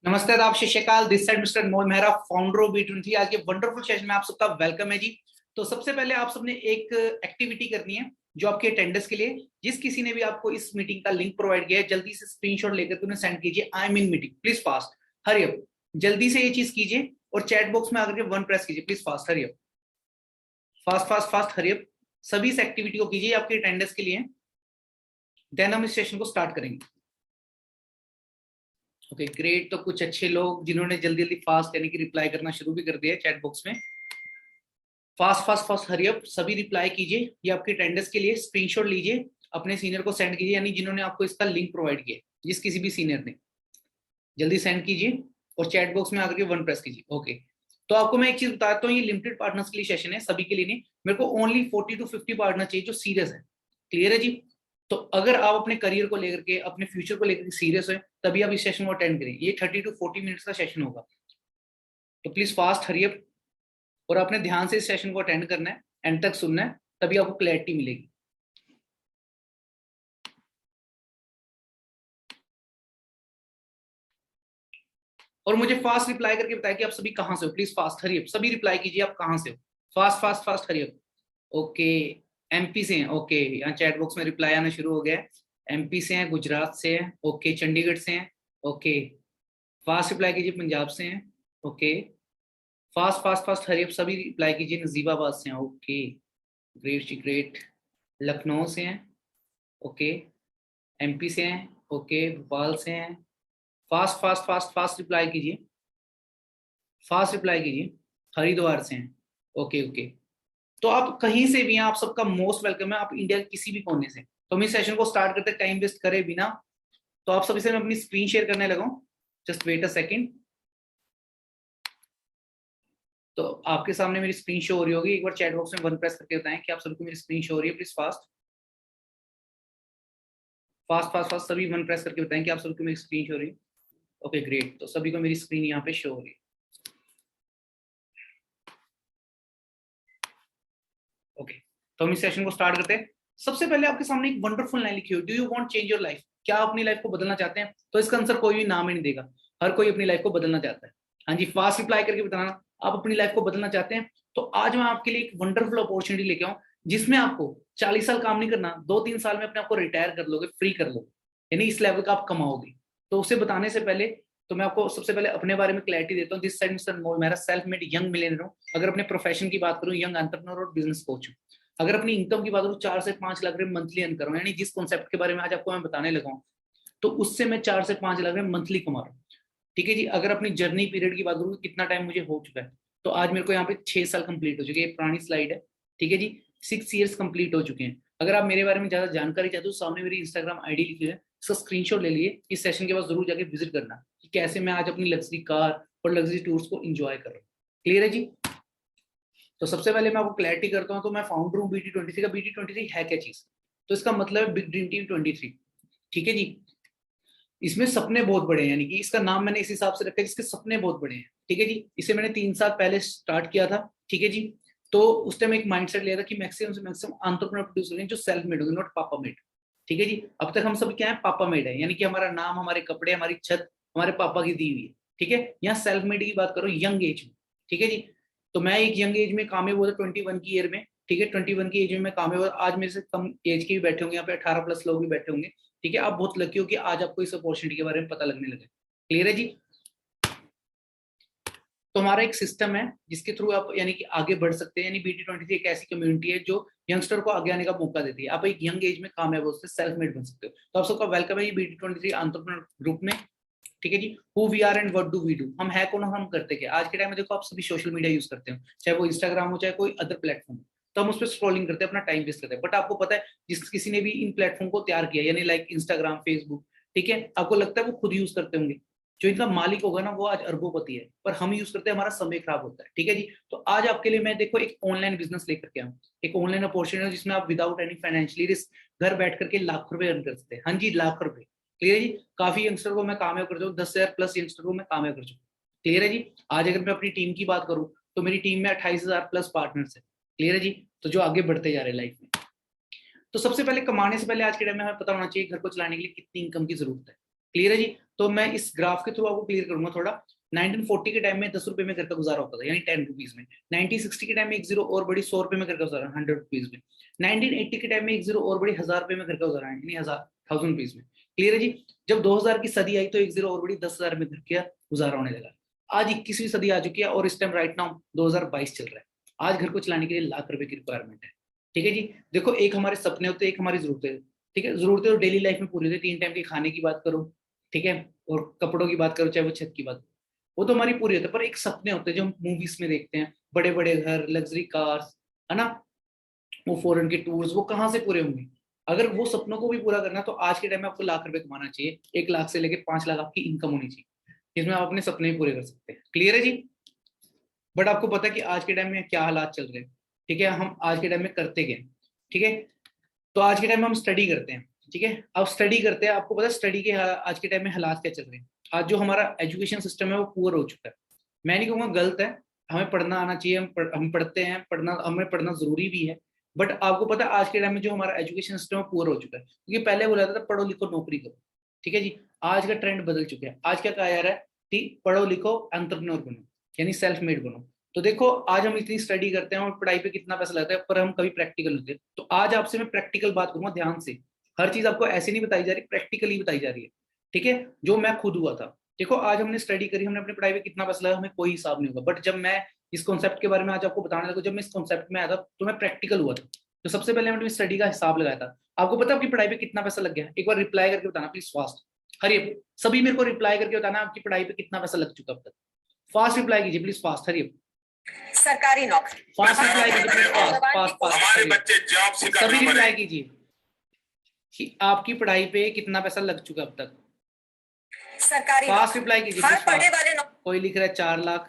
नमस्ते आदाब सत श्री अकाल। This side mister Anmol Mehra, founder of B23। आज के वंडरफुल सेशन में आप सबका वेलकम है जी। तो सबसे पहले आप सबने एक एक्टिविटी करनी है जो आपके अटेंडेंस के लिए, जिस किसी ने भी आपको इस मीटिंग का लिंक प्रोवाइड किया है, जल्दी से स्क्रीनशॉट लेकर उन्हें सेंड कीजिए। I am in meeting, please fast, hurry up, जल्दी से ये चीज कीजिए और चैट बॉक्स में आकर के वन प्रेस कीजिए, please fast, hurry up, fast fast fast, hurry up. सभी इस एक्टिविटी को कीजिए, आपके अटेंडेंस के लिए। देन हम इस सेशन को स्टार्ट करेंगे। Okay great. तो कुछ अच्छे लोग जिन्होंने जल्दी जल्दी फास्ट यानी कि रिप्लाई करना शुरू भी कर दिया चैट बॉक्स में। Fast fast fast hurry up, सभी रिप्लाई कीजिए। ये आपके अटेंडेंस के लिए, स्क्रीनशॉट लीजिए, अपने सीनियर को सेंड कीजिए, यानी जिन्होंने आपको इसका लिंक प्रोवाइड किया, जिस किसी भी सीनियर ने, जल्दी सेंड कीजिए और चैट बॉक्स में आकर के वन प्रेस कीजिए। ओके, तो आपको मैं एक चीज बताता हूँ, ये लिमिटेड पार्टनर्स के लिए सेशन है, सभी के लिए नहीं। मेरे को ओनली 40 to 50 पार्टनर चाहिए जो सीरियस है। क्लियर है जी? तो अगर आप अपने करियर को लेकर के, अपने फ्यूचर को लेकर के सीरियस है, तभी आप इस सेशन को अटेंड करें। ये 30 to 40 मिनट्स का सेशन होगा, तो प्लीज फास्ट हरी अप। और आपने ध्यान से इस सेशन को अटेंड करना है, एंड तक सुनना है, तभी आपको क्लैरिटी मिलेगी। और मुझे फास्ट रिप्लाई करके बताया कि आप सभी कहां से हो। प्लीज फास्ट हरी अप, सभी रिप्लाई कीजिए आप कहां से हो। Fast fast fast hurry up. Okay, MP से हैं। ओके, यहाँ चैट बॉक्स में रिप्लाई आना शुरू हो गया है। एमपी से हैं, गुजरात से हैं, ओके, चंडीगढ़ से हैं, ओके। फास्ट रिप्लाई कीजिए, पंजाब से हैं, okay. Fast fast fast hurry up, सभी रिप्लाई कीजिए, नजीबाबाद से हैं, ओके। ग्रेट जी ग्रेट। लखनऊ से हैं, ओके। एमपी से हैं, ओके। भोपाल से हैं। Fast fast fast fast reply कीजिए, फास्ट रिप्लाई कीजिए। हरिद्वार से हैं, ओके ओके। तो आप कहीं से भी हैं, आप सबका मोस्ट वेलकम है, आप इंडिया के किसी भी कोने से। तो हम इस सेशन को स्टार्ट करते टाइम वेस्ट करे बिना। तो आप सभी से मैं अपनी स्क्रीन शेयर करने लगा हूं, जस्ट वेट अ सेकेंड। तो आपके सामने मेरी स्क्रीन शो हो रही होगी। एक बार चैट बॉक्स में वन प्रेस करके बताएं कि आप सबको मेरी स्क्रीन शो हो रही है। Please fast fast fast fast, सभी वन प्रेस करके बताएं कि आप सबको मेरी स्क्रीन शो हो रही है। ओके ग्रेट, तो सभी को मेरी स्क्रीन यहाँ पे शो हो रही है। ओके, तो हम इस सेशन को स्टार्ट करते हैं। सबसे पहले आपके सामने एक वंडरफुल लाइन लिखी हुई, do you want change your life? क्या आप अपनी लाइफ को बदलना चाहते हैं? तो इसका आंसर कोई भी नाम ही नहीं देगा, हर कोई अपनी लाइफ को बदलना चाहता है। हाँ जी, फास्ट रिप्लाई करके बताना आप अपनी लाइफ को बदलना चाहते हैं। तो आज मैं आपके लिए एक वंडरफुल अपॉर्चुनिटी लेके आऊँ, जिसमें आपको 40 साल काम नहीं करना, 2-3 साल में अपने आपको रिटायर कर लोगे, फ्री कर लोगे, यानी इस लेवल का आप कमाओगे। तो उसे बताने से पहले तो मैं आपको सबसे पहले अपने बारे में क्लैरिटी देता हूँ। This side mister Anmol Mehra, self made young millionaire हूँ। अगर अपने प्रोफेशन की बात करूँ, यंग एंटरप्रेन्योर और बिजनेस कोच हूँ। अगर अपनी इनकम की बात करूँ, 4 से 5 लाख रुपए मंथली अर्न कर रहा हूँ, यानी जिस कॉन्सेप्ट के बारे में आज आपको मैं बताने लगा हूँ, तो उससे मैं 4 से 5 लाख रुपए मंथली कमा रहा हूँ। ठीक है जी। अगर अपनी जर्नी पीरियड की बात करूँ, कितना टाइम मुझे हो चुका है, तो आज मेरे को यहाँ पे 6 साल कंप्लीट हो चुके हैं। पुरानी स्लाइड है, ठीक है जी। 6 ईयर्स कंप्लीट हो चुके हैं। अगर आप मेरे बारे में ज्यादा जानकारी चाहते हो, सामने मेरी इंस्टाग्राम आईडी लिखी है, इसका स्क्रीनशॉट ले लिए, इस सेशन के बाद जरूर जाके विजिट करना कि कैसे मैं आज अपनी लग्जरी कार और लग्जरी टूर्स को एंजॉय कर रहा हूँ। क्लियर है जी? तो सबसे पहले मैं आपको क्लैरिटी करता हूँ, तो मैं फाउंडर हूँ BT23 का। BT23 है क्या चीज? तो इसका मतलब है बिग ड्रीम टीम 23। ठीक है जी। इसमें सपने बहुत बड़े हैं, यानी कि इसका नाम मैंने इस हिसाब से रखा है जिसके सपने बहुत बड़े हैं। ठीक है जी। इसे मैंने 3 साल पहले स्टार्ट किया था। ठीक है जी। तो उस टाइम एक माइंडसेट लिया था कि मैक्सिमम से मैक्सिमम एंटरप्रेन्योर प्रोड्यूस करें जो सेल्फ मेड होंगे, नॉट पापा मेड। ठीक है जी। अब तक हम सब क्या है, पापा मेड है, यानी कि हमारा नाम, हमारे कपड़े, हमारी छत हमारे पापा की दी हुई है। ठीक है। यहाँ सेल्फ मेड की बात करो यंग एज में। ठीक है जी। तो मैं एक यंग एज में कामयाब हुआ था, 21 की ईयर में। ठीक है, 21 की एज में मैं कामयाब हुआ। आज मेरे से कम एज के भी बैठे होंगे यहाँ पे, 18+ लोग भी बैठे होंगे। ठीक है, आप बहुत लकी हो कि आज आपको इस अपॉर्चुनिटी के बारे में पता लगने लगे। क्लियर है जी? तो हमारा एक सिस्टम है जिसके थ्रू आप यानी कि आगे बढ़ सकते हैं। यानी BT23 एक ऐसी कम्युनिटी है जो यंगस्टर को आगे आने का मौका देती है। आप एक यंग एज में कामयाब हो सकते, सेल्फ मेड बन सकते हो। तो आप सबका वेलकम है ये BT23 एंटरप्रेन्योर ग्रुप में। ठीक है जी। Who we are and what do we do, हम है कौन और हम करते क्या। आज के टाइम में देखो, आप सभी सोशल मीडिया यूज करते हो, चाहे वो इंस्टाग्राम हो चाहे कोई अदर प्लेटफॉर्म हो, तो हम उस पर स्क्रॉलिंग करते हैं, अपना टाइम वेस्ट करते हैं। बट आपको पता है, जिस किसी ने भी इन प्लेटफॉर्म को तैयार किया, यानी लाइक इंस्टाग्राम, फेसबुक, ठीक है, आपको लगता है वो खुद यूज करते होंगे? जो इनका मालिक होगा ना, वो आज अरबोपति है, पर हम यूज करते हैं, हमारा समय खराब होता है। ठीक है जी। तो आज आपके लिए मैं देखो एक ऑनलाइन बिजनेस लेकर के आऊँ, एक ऑनलाइन अपॉर्चुनिटी जिसमें आप विदाउट एनी फाइनेंशियली रिस्क घर बैठ करके लाख रुपए अर्न कर सकते हैं। हाँ जी, लाख रुपए। क्लियर है जी? काफी यंगस्टर को मैं कामयाब कर चुका हूँ, 10,000+ यंगस्टर को मैं कामयाब कर चुका हूँ। क्लियर है जी? आज अगर मैं अपनी टीम की बात करूँ, तो मेरी टीम में 28,000+ पार्टनर्स है। क्लियर है जी? तो जो आगे बढ़ते जा रहे हैं लाइफ में। तो सबसे पहले, कमाने से पहले आज के टाइम में हमें पता होना चाहिए घर को चलाने के लिए कितनी इनकम की जरूरत है। क्लियर है जी। तो मैं इस ग्राफ के थ्रू आपको क्लियर करूंगा थोड़ा। 1940 के टाइम में 10 रुपए में घर का गुजारा होता था, यानी 10 रुपीज में। 1960 के टाइम में एक जीरो और बड़ी 100 रुपए में घर का गुजारा, 100 रुपीज में। 1980 के टाइम में एक जीरो और बड़ी 1000 रुपए में घर का गुजारा, यानी 1000 रुपीज में। क्लियर है जी। जब 2000 की सदी आई तो एक जीरो और बड़ी 10,000 में घर का गुजारा होने लगा। आज 21वीं सदी आ चुकी है और इस टाइम राइट नाउ 2022 चल रहा है। आज घर को चलाने के लिए लाख रुपए की रिक्वायरमेंट है। ठीक है जी। देखो, एक हमारे सपने होते हैं, एक हमारी जरूरतें। ठीक है, जरूरतें तो डेली लाइफ में पूरी होती है, 3 टाइम के खाने की बात करो, ठीक है, और कपड़ों की बात करो, चाहे वो छत की बात, वो तो हमारी पूरी होती है। पर एक सपने होते हैं जो हम मूवीज में देखते हैं, बड़े बड़े घर, लग्जरी कार्स, है ना, वो फॉरेन के टूर्स, वो कहाँ से पूरे होंगे? अगर वो सपनों को भी पूरा करना है तो आज के टाइम में आपको लाख रुपए कमाना चाहिए। 1 लाख से लेके 5 लाख आपकी इनकम होनी चाहिए, जिसमें आप अपने सपने भी पूरे कर सकते हैं। क्लियर है जी। बट आपको पता है कि आज के टाइम में क्या हालात चल रहे हैं? ठीक है, हम आज के टाइम में करते क्या? ठीक है, तो आज के टाइम में हम स्टडी करते हैं। ठीक है, अब स्टडी करते हैं, आपको पता है स्टडी के आज के टाइम में हालात क्या चल रहे हैं? आज जो हमारा एजुकेशन सिस्टम है वो पुअर हो चुका है। मैं नहीं कहूँगा गलत है, हमें पढ़ना आना चाहिए, हम पढ़ते हैं, पढ़ना, हमें पढ़ना जरूरी भी है। बट आपको पता है आज के टाइम में जो हमारा एजुकेशन सिस्टम है पुअर हो चुका है, क्योंकि पहले बोला जाता था पढ़ो लिखो नौकरी करो। ठीक है जी। आज का ट्रेंड बदल चुका है। आज क्या कहा जा रहा है कि पढ़ो लिखो एंटरप्रेन्योर बनो, यानी सेल्फ मेड बनो। तो देखो, आज हम इतनी स्टडी करते हैं और पढ़ाई पे कितना पैसा लगता है, पर हम कभी प्रैक्टिकल होते हैं। तो आज आपसे मैं प्रैक्टिकल बात करूंगा, ध्यान से। हर चीज आपको ऐसे नहीं बताई जा रही, प्रैक्टिकली बताई जा रही है। ठीक है, जो मैं खुद हुआ था। देखो, आज हमने स्टडी करी, हमने अपनी पढ़ाई पे कितना पैसा लगा, हमें कोई हिसाब नहीं होगा। बट जब मैं इस कॉन्सेप्ट के बारे में आज आपको बताने लगा, जब मैं इस कॉन्सेप्ट में आया था तो मैं प्रैक्टिकल हुआ था। तो सबसे पहले मैंने स्टडी का हिसाब लगाया था। आपको पता है आपकी पढ़ाई पे कितना पैसा लग गया? एक बार रिप्लाई करके बताना प्लीज, फास्ट। हरिए, सभी मेरे को रिप्लाई करके बताना आपकी पढ़ाई पे कितना पैसा लग चुका अब तक। फास्ट रिप्लाई कीजिए प्लीज, फास्ट। हरिए, सरकारी नौकरी। फास्ट रिप्लाई कीजिए प्लीज, फास्ट फास्ट फास्ट। हमारे बच्चे जॉब से सभी रिप्लाई कीजिए कि आपकी पढ़ाई पे कितना पैसा लग चुका अब तक। सरकारी फास्ट रिप्लाई कीजिए हर प्लीज, पढ़ने फास्ट। वाले कोई लिख रहा है 4 लाख,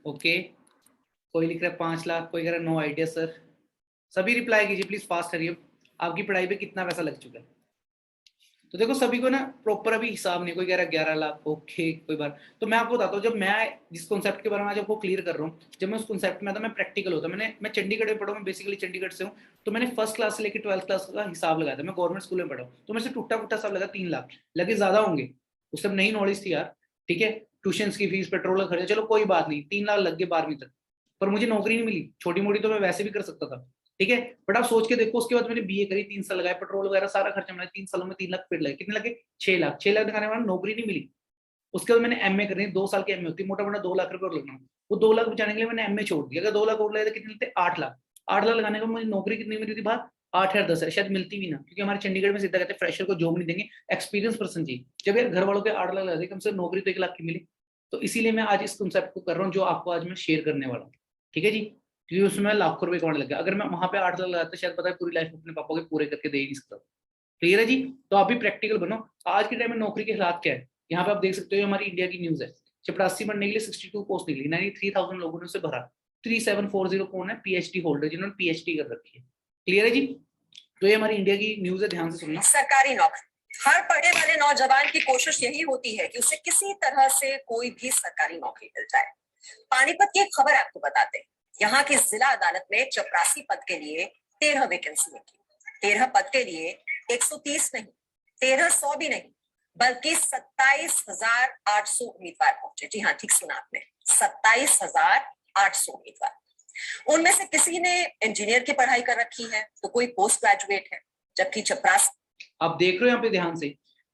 ओके। कोई लिख रहा है 5 लाख, कोई कह रहा है नो आइडिया सर। सभी रिप्लाई कीजिए प्लीज, फास्ट। करिए, आपकी पढ़ाई पे कितना पैसा लग चुका है? तो देखो, सभी को ना प्रॉपर अभी हिसाब नहीं। कोई कह रहा है 11 लाख, ओके, कोई बात। तो मैं आपको बताता हूँ, जब मैं जिस कॉन्सेप्ट के बारे में आज आपको क्लियर कर रहा हूँ, जब मैं उस कॉन्सेप्ट में आता, मैं प्रैक्टिकल होता। मैं चंडीगढ़ में पढ़ा हूँ, मैं बेसिकली चंडीगढ़ से हूँ। तो मैंने फर्स्ट क्लास से लेकर 12th क्लास का हिसाब लगाया था। मैं गवर्नमेंट स्कूल में पढ़ा हूँ, तो मेरे से टूटा फूटा सब लगा 3 लाख। लगे ज्यादा होंगे, उस सब नई नॉलेज थी यार। ठीक है, ट्यूशन की फीस, पेट्रोल का खर्चा, चलो कोई बात नहीं, 3 लाख लग गए 12वीं तक। पर मुझे नौकरी नहीं मिली। छोटी मोटी तो मैं वैसे भी कर सकता था। ठीक है, बट आप सोच के देखो, उसके बाद मैंने बीए करी, 3 साल लगाए, पेट्रोल वगैरह सारा खर्चा मिला, 3 सालों में 3 लाख फिर लगे। कितने लगे? 6 लाख। 6 लाख दिखाने वाला नौकरी नहीं मिली। उसके बाद मैंने एमए करनी, 2 साल की एमए होती है, मोटा मोटा 2 लाख रुपए और लगना। वो 2 लाख बचाने के लिए मैंने एमए छोड़ दिया। अगर 2 लाख और लगे तो कितने लगते? 8 लाख। 8 लाख लगाने का मुझे नौकरी कितनी मिलती थी बाहर? 8 या 10 शायद मिलती भी ना, क्योंकि हमारे चंडीगढ़ में सीधा कहते हैं फ्रेशर को जॉब नहीं देंगे, एक्सपीरियंस पर्सन चाहिए। जब यार घर वालों के 8 लाख लगा, कम से कम नौकरी तो 1 लाख की मिली। तो इसीलिए मैं आज इस कॉन्सेप्ट को कर रहा हूँ, जो आपको आज मैं शेयर करने वाला हूँ। ठीक है जी, क्योंकि उसमें लाखों रुपए कमाने लग गया। अगर मैं वहां पे 8 लाख लगाता, शायद पता है पूरी लाइफ अपने पापा के पूरे करके दे ही नहीं सकता। क्लियर है जी। तो आप भी प्रैक्टिकल बनो। आज के टाइम में नौकरी के हालात क्या है, यहाँ पे आप देख सकते हो। हमारी इंडिया की न्यूज है, चपरासी बनने के लिए 62 पोस्ट निकली, 93,000 लोगों ने उसे भरा। 3740 कौन है? पीएचडी होल्डर, जिन्होंने पीएचडी कर रखी है। क्लियर है जी। तो ये हमारी इंडिया की न्यूज है, ध्यान से सुनना। सरकारी नौकरी, हर पढ़ने वाले नौजवान की कोशिश यही होती है कि उसे किसी तरह से कोई भी सरकारी नौकरी मिल जाए। पानीपत की एक खबर आपको बताते हैं। यहाँ की जिला अदालत में चपरासी पद के लिए 13 वैकेंसी निकली। 13 पद के लिए 130 नहीं, 1300 भी नहीं, बल्कि 27,800 उम्मीदवार पहुंचे। जी हाँ, ठीक सुना आपने, 27,800 उम्मीदवार। उनमें से किसी ने इंजीनियर की पढ़ाई कर रखी है, तो कोई पोस्ट ग्रेजुएट है, जबकि चपरासी, आप देख रहे हो यहाँ पे ध्यान से,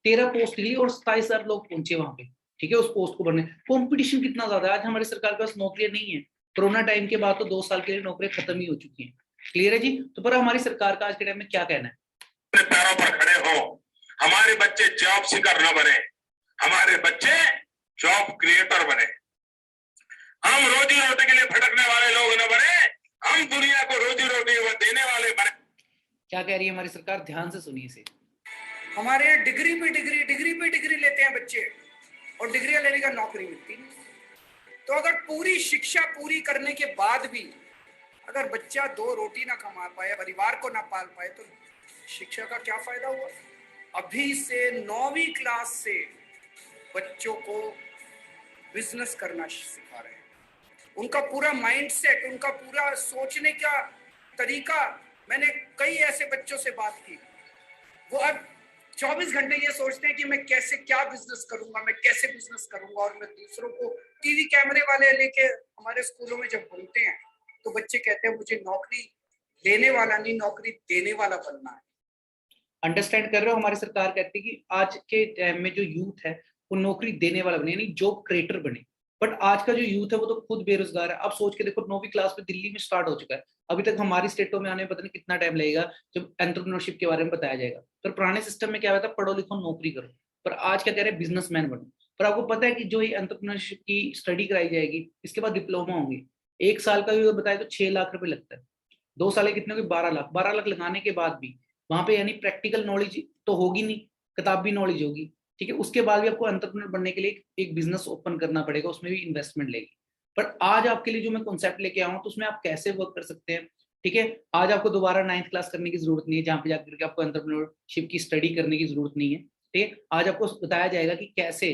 13 पोस्ट निकली और 27,000 लोग पहुंचे वहां पे। ठीक है, उस पोस्ट को भरने। कंपटीशन कितना ज्यादा है। आज हमारी सरकार के पास नौकरियां नहीं है। कोरोना टाइम के बाद तो 2 साल के लिए नौकरियां खत्म ही हो चुकी हैं। क्लियर है जी। तो पर हमारी सरकार का आज के टाइम में क्या कहना है? पैरों पर खड़े हो, हमारे बच्चे जॉब सीकर न बने, हमारे बच्चे जॉब क्रिएटर बने। हम रोजी रोटी के लिए भटकने वाले लोग न बने, हम दुनिया को रोजी रोटी देने वाले बने। क्या कह रही है हमारी सरकार? ध्यान से सुनिए इसे। हमारे यहाँ डिग्री पे डिग्री लेते हैं बच्चे, और डिग्रियां लेने का नौकरी मिलती नहीं। तो अगर पूरी शिक्षा पूरी करने के बाद भी अगर बच्चा 2 रोटी ना कमा पाए, परिवार को ना पाल पाए, तो शिक्षा का क्या फायदा हुआ? अभी से 9वीं क्लास से बच्चों को बिजनेस करना सिखा रहे हैं। उनका पूरा माइंडसेट, उनका पूरा सोचने का तरीका, मैंने कई ऐसे बच्चों से बात की, वो अब 24 घंटे ये सोचते हैं कि मैं कैसे क्या बिजनेस करूंगा, मैं कैसे बिजनेस करूंगा, और मैं दूसरों को टीवी कैमरे वाले लेके हमारे स्कूलों में जब बोलते हैं तो बच्चे कहते हैं मुझे नौकरी लेने वाला नहीं, नौकरी देने वाला बनना है। अंडरस्टैंड कर रहे हो? हमारी सरकार कहती है कि आज के टाइम में जो यूथ है वो नौकरी देने वाला बने, यानी जॉब क्रिएटर बने। बट आज का जो यूथ है वो तो खुद बेरोजगार है। आप सोच के देखो, 9वीं क्लास में दिल्ली में स्टार्ट हो चुका है, अभी तक हमारी स्टेटों में आने में पता नहीं कितना टाइम लगेगा जब एंटरप्रेन्योरशिप के बारे में बताया जाएगा। पर पुराने सिस्टम में क्या होता है, पढ़ो लिखो नौकरी करो। पर आज क्या कह रहे हैं, बिजनेसमैन बनो। पर आपको पता है कि जो ये एंटरप्रेन्योरशिप की स्टडी कराई जाएगी, इसके बाद डिप्लोमा होंगे, 1 साल का भी बताए तो 6 लाख रुपए लगता है, 2 साल के कितने होंगे, 12 लाख। 12 लाख लगाने के बाद भी वहां पे यानी प्रैक्टिकल नॉलेज तो होगी नहीं, किताबी नॉलेज होगी, ठीक है। उसके बाद भी आपको एंटरप्रेन्योर बनने के लिए एक बिजनेस ओपन करना पड़ेगा, उसमें भी इन्वेस्टमेंट लेगी। पर आज आपके लिए जो मैं कॉन्सेप्ट लेके आऊँ तो उसमें आप कैसे वर्क कर सकते हैं, ठीक है। आज आपको दोबारा 9th क्लास करने की जरूरत नहीं है, जहाँ पे जाकर के आपको एंटरप्रेन्योरशिप की स्टडी करने की जरूरत नहीं है, ठीक है। आज आपको बताया जाएगा कि कैसे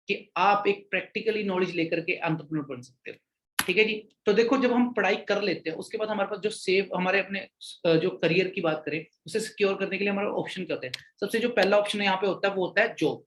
कि आप एक प्रैक्टिकली नॉलेज लेकर के एंटरप्रेन्योर बन सकते हो, ठीक है जी। तो देखो, जब हम पढ़ाई कर लेते हैं उसके बाद हमारे पास जो सेव हमारे अपने जो करियर की बात करें उसे सिक्योर करने के लिए हमारा ऑप्शन क्या होता है, सबसे जो पहला ऑप्शन यहाँ पे होता है वो होता है जॉब,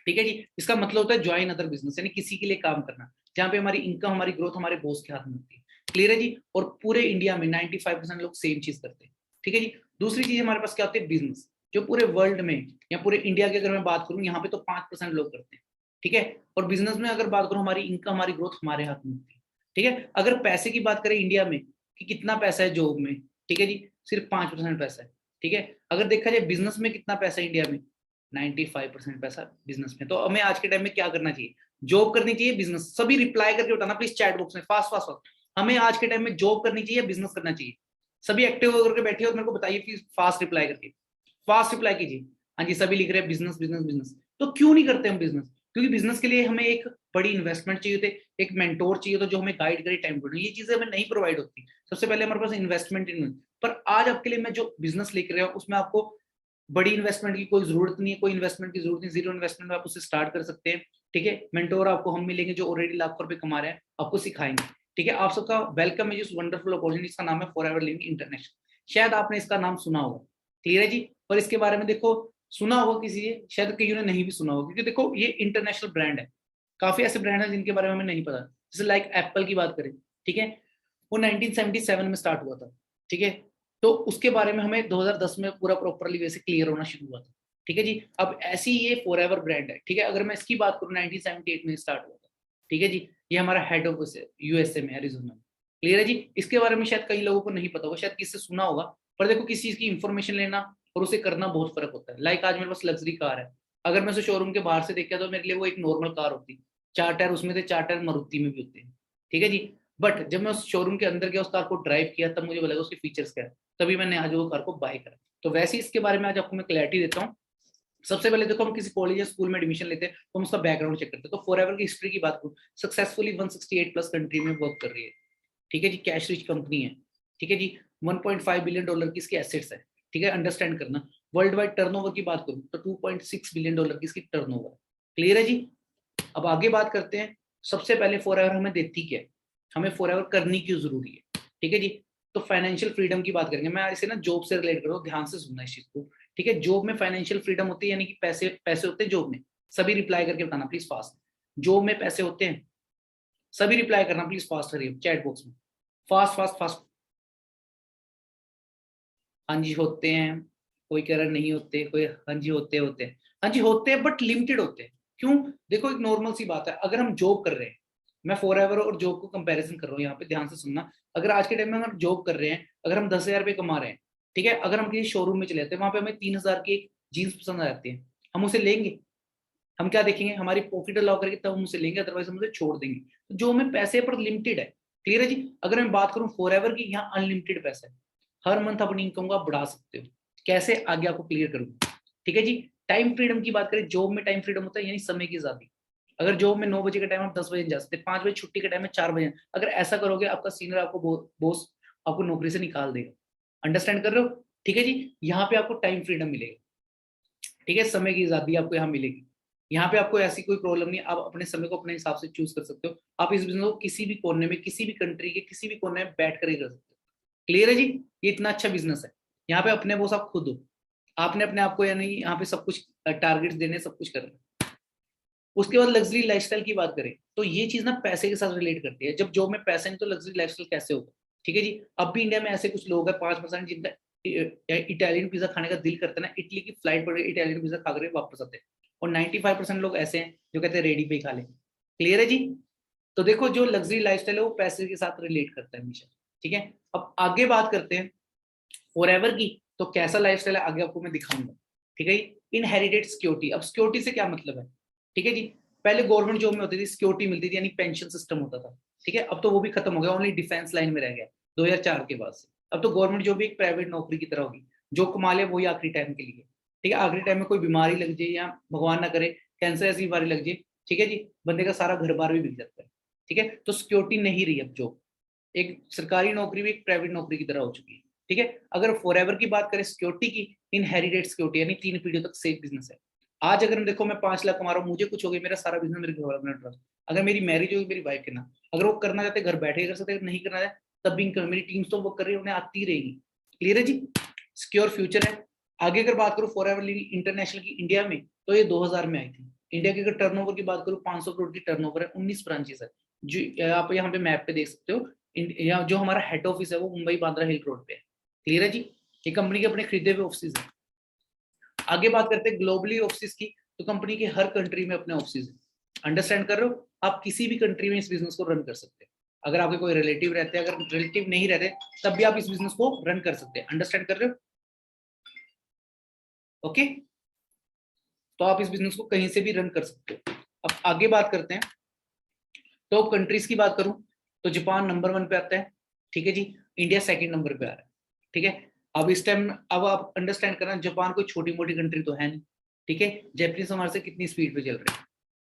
ठीक है जी। इसका मतलब होता है ज्वाइन अदर बिजनेस, यानी किसी के लिए काम करना, जहाँ पे हमारी इनकम, हमारी ग्रोथ हमारे बॉस के हाथ में होती है। क्लियर है जी। और पूरे इंडिया में 95% लोग सेम चीज करते हैं, ठीक है जी। दूसरी चीज हमारे पास क्या होती है, बिजनेस, जो पूरे वर्ल्ड में या पूरे इंडिया की अगर मैं बात करूं, यहाँ पे तो 5% लोग करते हैं, ठीक है। और बिजनेस में अगर बात करूं, हमारी इनकम, हमारी ग्रोथ हमारे हाथ में होती है, ठीक है। अगर पैसे की बात करें इंडिया में कि कितना पैसा है जॉब में, ठीक है जी, सिर्फ 5% पैसा है, ठीक है। अगर देखा जाए बिजनेस में कितना पैसा है इंडिया में, 95% पैसा बिजनेस में। तो हमें आज के टाइम में क्या करना चाहिए, जॉब करनी चाहिए, बिजनेस। सभी रिप्लाई करके बताना प्लीज चैट बॉक्स में, फास्ट फास्ट फास्ट। हमें आज के टाइम में जॉब करनी चाहिए, बिजनेस करना चाहिए। सभी एक्टिव होकर के बैठिए और मेरे को बताइए प्लीज, फास्ट रिप्लाई करके, फास्ट रिप्लाई कीजिए। हाँ जी, सभी लिख रहे हैं बिजनेस बिजनेस बिजनेस। तो क्यों नहीं करते हम बिजनेस, क्योंकि बिजनेस के लिए हमें एक बड़ी इन्वेस्टमेंट चाहिए होती है, एक मेंटोर चाहिए होता जो हमें गाइड करे टाइम टू टाइम। ये चीजें हमें नहीं प्रोवाइड होती। सबसे पहले हमारे पास इन्वेस्टमेंट पर आज आपके लिए मैं जो बिजनेस लेकर रहा हूँ उसमें आपको बड़ी इन्वेस्टमेंट की कोई जरूरत नहीं है, कोई इन्वेस्टमेंट की जरूरत नहीं, जीरो इन्वेस्टमेंट में आप उसे स्टार्ट कर सकते हैं, ठीक है। मेंटोर आपको हम मिलेंगे जो ऑलरेडी लाखों रुपए कमा रहे हैं, आपको सिखाएंगे, ठीक है। आप सबका वेलकम है जिस वंडरफुल अपॉर्चुनिटी, इसका नाम है फॉरएवर लिविंग इंटरनेशनल। शायद आपने इसका नाम सुना होगा, क्लियर है जी। पर इसके बारे में देखो, सुना होगा किसी ने, शायद कईयों ने नहीं भी सुना होगा, क्योंकि देखो ये इंटरनेशनल ब्रांड है। काफी ऐसे ब्रांड है जिनके बारे में हमें नहीं पता, जैसे लाइक एप्पल की बात करें, ठीक है, वो 1977 में स्टार्ट हुआ था, ठीक है। तो उसके बारे में हमें 2010 में पूरा प्रॉपरली वैसे क्लियर होना शुरू हुआ था, ठीक है जी। अब ऐसी ये फॉरएवर ब्रांड है, ठीक है। अगर मैं इसकी बात करूँ, 1978 में स्टार्ट हुआ था, ठीक है जी। ये हमारा हेड ऑफिस है यूएसए में, एरिजोना में, क्लियर है जी। इसके बारे में शायद कई लोगों को नहीं पता होगा, शायद किससे सुना होगा। पर देखो, किसी चीज की इंफॉर्मेशन लेना और उसे करना बहुत फर्क होता है। लाइक आज मेरे पास लग्जरी कार है, अगर मैं उसे शोरूम के बाहर से देखा तो मेरे लिए वो एक नॉर्मल कार होती, 4 टायर उसमें थे, 4 टायर मारुति में भी होते हैं, ठीक है जी। बट जब मैं उस शोरूम के अंदर गया, उस कार को ड्राइव किया, तब मुझे लगा उसके फीचर्स क्या है, तभी मैंने आज वो कार को बाय करा। तो वैसे ही इसके बारे में आज आपको मैं क्लैरिटी देता हूँ। सबसे पहले देखो, हम किसी कॉलेज या स्कूल में एडमिशन लेते हैं तो हम उसका बैकग्राउंड चेक करते हैं। तो फॉरएवर की हिस्ट्री की बात करूँ, सक्सेसफुली 168 प्लस कंट्री में वर्क कर रही है, ठीक है जी। कैश रिच कंपनी है, ठीक है जी। 1.5 बिलियन डॉलर की इसकी एसेट्स है, ठीक है, अंडरस्टैंड करना। वर्ल्ड वाइड टर्नओवर की बात करूँ तो 2.6 बिलियन डॉलर की इसकी टर्नओवर, क्लियर है जी। अब आगे बात करते हैं, सबसे पहले फॉरएवर हमें देती क्या है, हमें फॉरएवर करनी क्यों जरूरी है, ठीक है जी। तो फाइनेंशियल फ्रीडम की बात करेंगे, मैं इसे ना जॉब से रिलेट कर रहा हूँ, ध्यान से सुनना इस चीज को, ठीक है। जॉब में फाइनेंशियल फ्रीडम होती है, यानी कि पैसे पैसे होते हैं जॉब में। सभी रिप्लाई करके बताना प्लीज फास्ट, जॉब में पैसे होते हैं, सभी रिप्लाई करना प्लीज फास्ट करिए चैट बॉक्स में, फास्ट फास्ट फास्ट। हाँ जी होते हैं, कोई कह रहा नहीं होते, कोई हाँ जी होते होते हैं, हाँ जी होते हैं बट लिमिटेड होते हैं। क्यों, देखो एक नॉर्मल सी बात है, अगर हम जॉब कर रहे हैं, मैं फॉरएवर और जॉब को कंपैरिजन कर रहा हूँ यहाँ पे, ध्यान से सुनना। अगर आज के टाइम में अगर जॉब कर रहे हैं, अगर हम 10,000 रुपये कमा रहे हैं, ठीक है, अगर हम किसी शोरूम में चले जाते हैं, वहां पे हमें 3,000 की एक जीन्स पसंद आ जाती है, हम उसे लेंगे? हम क्या देखेंगे, हमारी पॉकेट अलाउ करके तब हम उसे लेंगे, अदरवाइज हम उसे छोड़ देंगे। तो जो हमें पैसे पर लिमिटेड है, क्लियर है जी। अगर मैं बात करूँ फॉरएवर की, यहाँ अनलिमिटेड पैसा है, हर मंथ अपनी इनकम को आप बढ़ा सकते हो। कैसे, आगे आपको क्लियर करूंगा, ठीक है जी। टाइम फ्रीडम की बात करें, जॉब में टाइम फ्रीडम होता है, यानी समय की आजादी। अगर जॉब में 9 बजे का टाइम आप 10 बजे जा सकते, 5 बजे छुट्टी के टाइम में 4 बजे, अगर ऐसा करोगे आपका सीनियर, आपको बॉस आपको नौकरी से निकाल देगा। अंडरस्टैंड कर रहे हो, ठीक है जी। यहाँ पे आपको टाइम फ्रीडम मिलेगा, ठीक है, समय की आजादी आपको यहाँ मिलेगी। यहाँ पे आपको ऐसी कोई प्रॉब्लम नहीं, आप अपने समय को अपने हिसाब से चूज कर सकते हो। आप इस बिजनेस को किसी भी कोने में, किसी भी कंट्री के किसी भी कोने में बैठ कर ही कर सकते हो, क्लियर है जी। ये इतना अच्छा बिजनेस है, यहाँ पे अपने बॉस आप खुद हो, आपने अपने आप को यानी यहाँ पे सब कुछ टारगेट्स देने, सब कुछ करना। उसके बाद लग्जरी लाइफस्टाइल की बात करें तो ये चीज ना पैसे के साथ रिलेट करती है। जब जॉब में पैसा नहीं तो लग्जरी लाइफस्टाइल कैसे होगा? ठीक है जी। अब भी इंडिया में ऐसे कुछ लोग हैं 5% जिनका इटालियन पिज्जा खाने का दिल करता है ना, इटली की फ्लाइट पर इटालियन पिज्जा खा कर वापस आते हैं। और 95% लोग ऐसे हैं जो कहते हैं रेडी पे ही खा ले। क्लियर है जी? तो देखो जो लग्जरी लाइफस्टाइल है वो पैसे के साथ रिलेट करता है हमेशा। ठीक है, अब आगे बात करते हैं फॉरएवर की। तो कैसा लाइफस्टाइल है आगे आपको मैं दिखाऊंगा। ठीक है, इनहेरिटेड सिक्योरिटी। अब सिक्योरिटी से क्या मतलब है? ठीक है जी, पहले गवर्नमेंट जॉब में होती थी सिक्योरिटी मिलती थी, यानी पेंशन सिस्टम होता था। ठीक है, अब तो वो भी खत्म हो गया, ओनली डिफेंस लाइन में रह गया 2004 के बाद से। अब तो गवर्नमेंट जॉब भी एक प्राइवेट नौकरी की तरह होगी, जो कमा ले वही आखिरी टाइम के लिए। ठीक है, आखिरी टाइम में कोई बीमारी लग जाए या भगवान ना करे कैंसर ऐसी बीमारी लग जाए, ठीक है जी, बंदे का सारा घर बार भी बिक जाता है। ठीक है, तो सिक्योरिटी नहीं रही अब जॉब, एक सरकारी नौकरी भी एक प्राइवेट नौकरी की तरह हो चुकी है। ठीक है, अगर फॉरएवर की बात करें सिक्योरिटी की, इनहेरिटेड सिक्योरिटी यानी 3 पीढ़ियों तक सेफ बिजनेस है। आज अगर हम देखो मैं 5 लाख कमा रहा हूँ, मुझे कुछ हो गया, मेरा सारा बिजनेस मेरे घर वालों ने ट्रस्ट। अगर मेरी मैरिज होगी मेरी वाइफ के नाम, अगर वो करना चाहते घर बैठे कर सकते, अगर नहीं करना चाहते तब भी इनकम, मेरी टीम्स तो वर्क कर रही है, उन्हें आती रहेगी। क्लियर है जी? सिक्योर फ्यूचर है। आगे अगर बात करूँ फॉरएवर लिविंग इंटरनेशनल की इंडिया में, तो ये 2000 में आई थी। इंडिया की अगर टर्नओवर की बात करूँ 500 करोड़ की टर्नओवर है, 19 ब्रांचेस है। जो आप यहाँ पे मैप पे देख सकते हो, जो हमारा हेड ऑफिस है वो मुंबई बांद्रा हिल रोड पे है। क्लियर है जी? ये कंपनी के अपने खरीदे हुए ऑफिस है। आगे बात करते हैं ग्लोबली ऑफिस की, तो कंपनी के हर कंट्री में अपने ऑफिस है। अंडरस्टैंड कर रहे हो? आप किसी भी कंट्री में इस बिजनेस को रन कर सकते हैं। अगर आपके कोई रिलेटिव रहते हैं, अगर रिलेटिव नहीं रहते तब भी आप इस बिजनेस को रन कर सकते हैं। अंडरस्टैंड कर रहे हो? ओके, तो आप इस बिजनेस को कहीं से भी रन कर सकते हो। अब आगे बात करते हैं, टॉप कंट्रीज की बात करूं तो जापान नंबर 1 पे आता है। ठीक है जी, इंडिया सेकंड नंबर पे आ रहा है। ठीक है, अब इस टाइम अब आप अंडरस्टैंड करना, जापान कोई छोटी मोटी कंट्री तो है नहीं। ठीक है, जापानीज हमारे से कितनी स्पीड पे चल रहे हैं।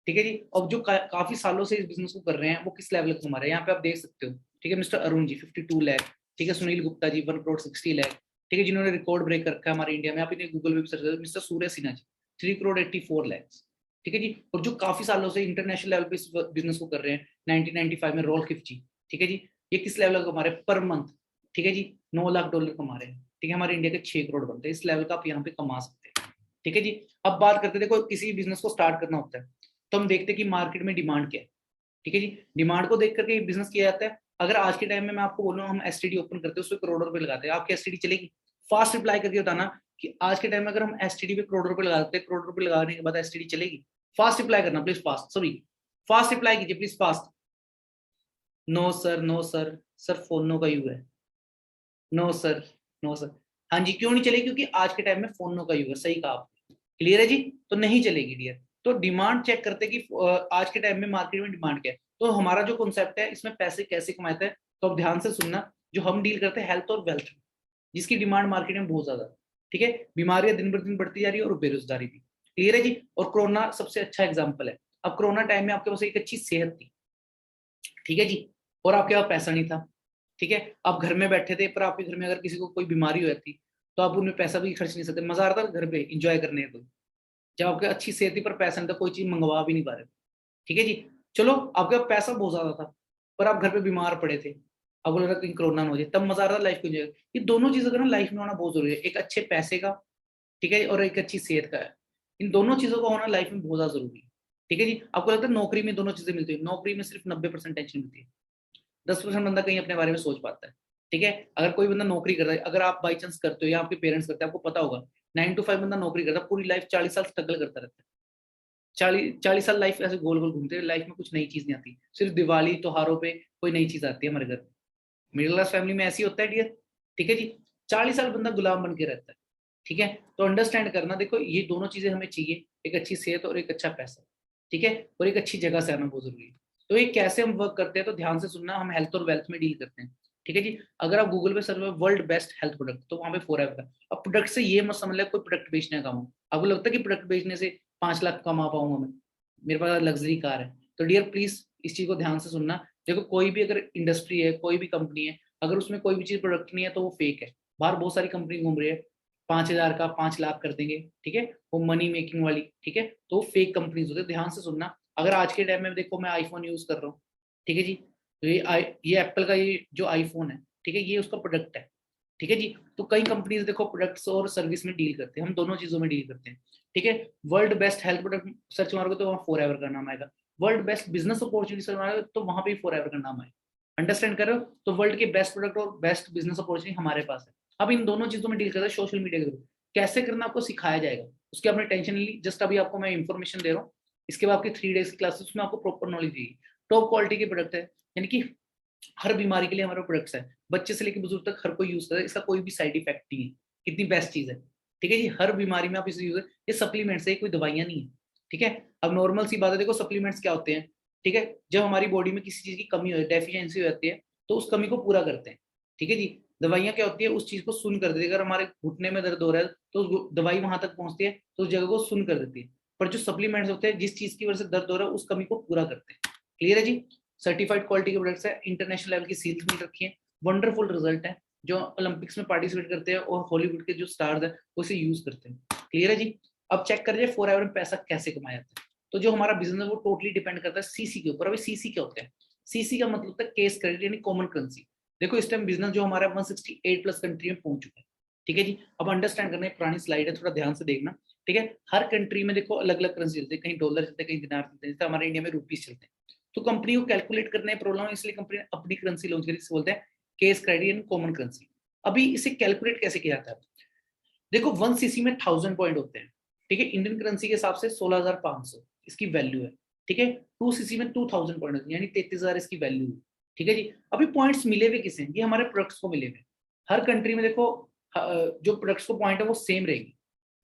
ठीक है जी, अब जो काफी सालों से इस बिजनेस को कर रहे हैं वो किस लेवल का कमा रहे हैं, यहाँ पे आप देख सकते हो। ठीक है, मिस्टर अरुण जी 52 लाख। ठीक है, सुनील गुप्ता जी 1 करोड़ 60 लाख। ठीक है, जिन्होंने रिकॉर्ड ब्रेक कर रखा है हमारे इंडिया में, आप इन्हें गूगल पे भी सर्च करो, मिस्टर सूर्य सिन्हा जी 3 करोड़ 84 लाख। ठीक है जी, और जो काफी सालों से इंटरनेशनल लेवल पे इस बिजनेस को कर रहे हैं 1995 में रोल किफची। ठीक है जी, ये किस लेवल का कमा रहे हैं पर मंथ? ठीक है जी, $9 लाख कमा रहे हैं। ठीक है, हमारे इंडिया के 6 करोड़ बनते हैं, इस लेवल का आप यहाँ पे कमा सकते हैं। ठीक है जी, अब बात करते हैं, देखो किसी बिजनेस को स्टार्ट करना होता है तो हम देखते हैं कि मार्केट में डिमांड क्या है। ठीक है जी, डिमांड को देख करके बिजनेस किया जाता है। अगर आज के टाइम में मैं आपको बोलूँ हम एसटीडी ओपन करते हैं, उस पर करोड़ों रुपए लगाते हैं, आपकी एसटीडी चलेगी? फास्ट रिप्लाई करके बताना कि आज के टाइम में अगर हम एसटीडी पे करोड़ रुपए लगाते हैं, करोड़ रुपए लगाने के बाद एसटीडी चलेगी? फास्ट रिप्लाई करना please, fast, sorry fast reply कीजिए please, fast. No sir, no sir, sir फोनो का युग है। No sir, no sir. हाँ जी, क्यों नहीं चलेगी? क्योंकि आज के टाइम में फोनो का युग है, सही कहा आपने। क्लियर है जी? तो नहीं चलेगी डियर। तो डिमांड चेक करते कि आज के टाइम में मार्केट में डिमांड क्या है। तो हमारा जो कॉन्सेप्ट है इसमें पैसे कैसे कमाते हैं, तो अब ध्यान से सुनना। जो हम डील करते हैं हेल्थ और वेल्थ, जिसकी डिमांड मार्केट में बहुत ज्यादा है। ठीक है, बीमारियां दिन ब दिन बढ़ती जा रही है और बेरोजगारी भी। क्लियर है जी? और कोरोना सबसे अच्छा एग्जाम्पल है। अब कोरोना टाइम में आपके पास एक अच्छी सेहत थी, ठीक है जी, और आपके पास पैसा नहीं था। ठीक है, आप घर में बैठे थे, पर आपके घर में अगर किसी को कोई बीमारी हो जाती तो आप उनमें पैसा भी खर्च नहीं सकते, मजा आ रहा था घर पे इंजॉय करने को। जब आपके अच्छी सेहत थी पर पैसा नहीं था, कोई चीज मंगवा भी नहीं पा रहे। ठीक है जी, चलो आपके पास पैसा बहुत ज्यादा था पर आप घर पे बीमार पड़े थे, अब बोल रहा कहीं कोरोना ना हो जाए, तब मजा आ रहा था लाइफ को एंजॉय। ये दोनों चीजों का ना लाइफ में होना बहुत जरूरी है, एक अच्छे पैसे का, ठीक है, और एक अच्छी सेहत का है। इन दोनों चीजों का होना लाइफ में बहुत ज्यादा जरूरी है। ठीक है जी, आपको लगता है नौकरी में दोनों चीजें मिलती है? नौकरी में सिर्फ 90% टेंशन मिलती है, 10% बंदा कहीं अपने बारे में सोच पाता है। ठीक है, अगर कोई बंदा नौकरी कर रहा है, अगर आप बाई चांस करते हो या आपके पेरेंट्स करते हैं, आपको पता होगा 9 to 5 बंदा नौकरी करता है, पूरी लाइफ 40 साल स्ट्रगल करता रहता है। 40 साल लाइफ ऐसे गोल गोल घूमते हैं, लाइफ में कुछ नई चीज नहीं आती, सिर्फ दिवाली त्योहारों पे कोई नई चीज आती है हमारे घर में। मिडिल क्लास फैमिली में ऐसी होता है डियर। ठीक है जी, 40 साल बंदा गुलाम बन के रहता है। ठीक है, तो अंडरस्टैंड करना, देखो ये दोनों चीजें हमें चाहिए, एक अच्छी सेहत और एक अच्छा पैसा। ठीक है, और एक अच्छी जगह से आना बहुत जरूरी है। तो ये कैसे हम वर्क करते हैं, तो ध्यान से सुनना, हम हेल्थ और वेल्थ में डील करते हैं। ठीक है जी, अगर आप गूगल पे सर्च करो वर्ल्ड बेस्ट हेल्थ प्रोडक्ट, तो वहां पे फॉरएवर है। अब प्रोडक्ट से ये मत समझ ले कोई प्रोडक्ट बेचने का काम हो। आपको लगता है कि प्रोडक्ट बेचने से 5 लाख कमा पाऊंगा मैं, मेरे पास लग्जरी कार है? तो डियर प्लीज इस चीज को ध्यान से सुनना। देखो कोई भी अगर इंडस्ट्री है, कोई भी कंपनी है, अगर उसमें कोई भी चीज प्रोडक्ट नहीं है तो वो फेक है। बाहर बहुत सारी कंपनी घूम रही है, 5,000 का 5 लाख कर देंगे, ठीक है, वो मनी मेकिंग वाली। ठीक है, तो फेक कंपनीज होते हैं, ध्यान से सुनना। अगर आज के टाइम में देखो मैं आईफोन यूज कर रहा हूँ, ठीक है जी, तो ये एप्पल का ये जो आईफोन है, ठीक है, ये उसका प्रोडक्ट है। ठीक है जी। तो कई कंपनीज देखो प्रोडक्ट्स और सर्विस में डील करते हैं, हम दोनों चीजों में डील करते हैं, ठीक है। World best health product search मारोगे तो वहाँ फॉरएवर का नाम आएगा, world best business opportunity search मारोगे तो वहाँ पे फॉरएवर का नाम आएगा। अंडरस्टैंड कर रहे हो? तो वर्ल्ड के बेस्ट प्रोडक्ट और बेस्ट बिजनेस अपॉर्चुनिटी हमारे पास है। अब इन दोनों चीजों में डील करते हैं सोशल मीडिया के थ्रू। कैसे करना आपको सिखाया जाएगा, उसकी आपने टेंशन ली, जस्ट अभी आपको मैं इन्फॉर्मेशन दे रहा हूँ। इसके बाद आपकी 3 डेज की क्लासेस में आपको प्रॉपर नॉलेज देगी। टॉप क्वालिटी के प्रोडक्ट है, यानी कि हर बीमारी के लिए हमारे प्रोडक्ट्स है, बच्चे से लेकर बुजुर्ग तक हर कोई यूज करे, इसका कोई भी साइड इफेक्ट नहीं है। कितनी बेस्ट चीज है, ठीक है जी। हर बीमारी में आप इसे यूज, ये सप्लीमेंट्स है, कोई दवाइयां नहीं है, ठीक है। अब नॉर्मल सी बात है, देखो सप्लीमेंट्स क्या होते हैं, ठीक है। जब हमारी बॉडी में किसी चीज की कमी हो, डेफिशिएंसी हो जाती है, तो उस कमी को पूरा करते हैं, ठीक है जी। दवाइयां क्या होती है, उस चीज को सुन कर देती है। अगर हमारे घुटने में दर्द हो रहा है तो दवाई वहां तक पहुंचती है, तो उस जगह को सुन कर देती है। पर जो सप्लीमेंट्स होते हैं, जिस चीज की वजह से दर्द हो रहा है उस कमी को पूरा करते हैं। क्लियर है जी। सर्टिफाइड क्वालिटी के प्रोडक्ट्स है, इंटरनेशनल लेवल की सील्स मिल रखी है, वंडरफुल रिजल्ट है। जो ओलंपिक्स में पार्टिसिपेट करते हैं और हॉलीवुड के जो स्टार्स है वो इसे यूज करते हैं। क्लियर है जी। अब चेक कर लीजिए फॉरएवर में पैसा कैसे कमाया जाता है। तो जो हमारा बिजनेस है वो टोटली डिपेंड करता है सीसी के ऊपर। अभी सीसी क्या होता है, सीसी का मतलब होता है केस क्रेडिट यानी कॉमन करेंसी। देखो इस टाइम बिजनेस जो हमारा 168 प्लस कंट्री में पहुंच चुका है, ठीक है जी। अब अंडरस्टैंड करना है, पुरानी स्लाइड है, थोड़ा ध्यान से देखना, ठीक है। हर कंट्री में देखो अलग अलग करेंसी चलती है, कहीं डॉलर चलते हैं, कहीं दिनार चलते हैं, जैसे हमारे इंडिया में रुपीस चलते हैं। तो कंपनी को कैलकुलेट करने में प्रॉब्लम है, इसलिए कंपनी ने अपनी करेंसी लॉन्च करी, बोलते हैं केस क्रेडिट यानी कॉमन करेंसी। अभी इसे कैलकुलेट कैसे किया जाता है, देखो 1 सीसी में 1000 पॉइंट होते हैं, ठीक है। इंडियन करेंसी के हिसाब से 16,500 इसकी वैल्यू है, ठीक है। 2 सीसी में 2000 पॉइंट होते हैं, यानी 33,000 इसकी वैल्यू है, ठीक है जी। अभी पॉइंट्स मिले हुए किसे, ये हमारे प्रोडक्ट्स को मिले हुए। हर कंट्री में देखो जो प्रोडक्ट्स को पॉइंट है वो सेम रहेगी,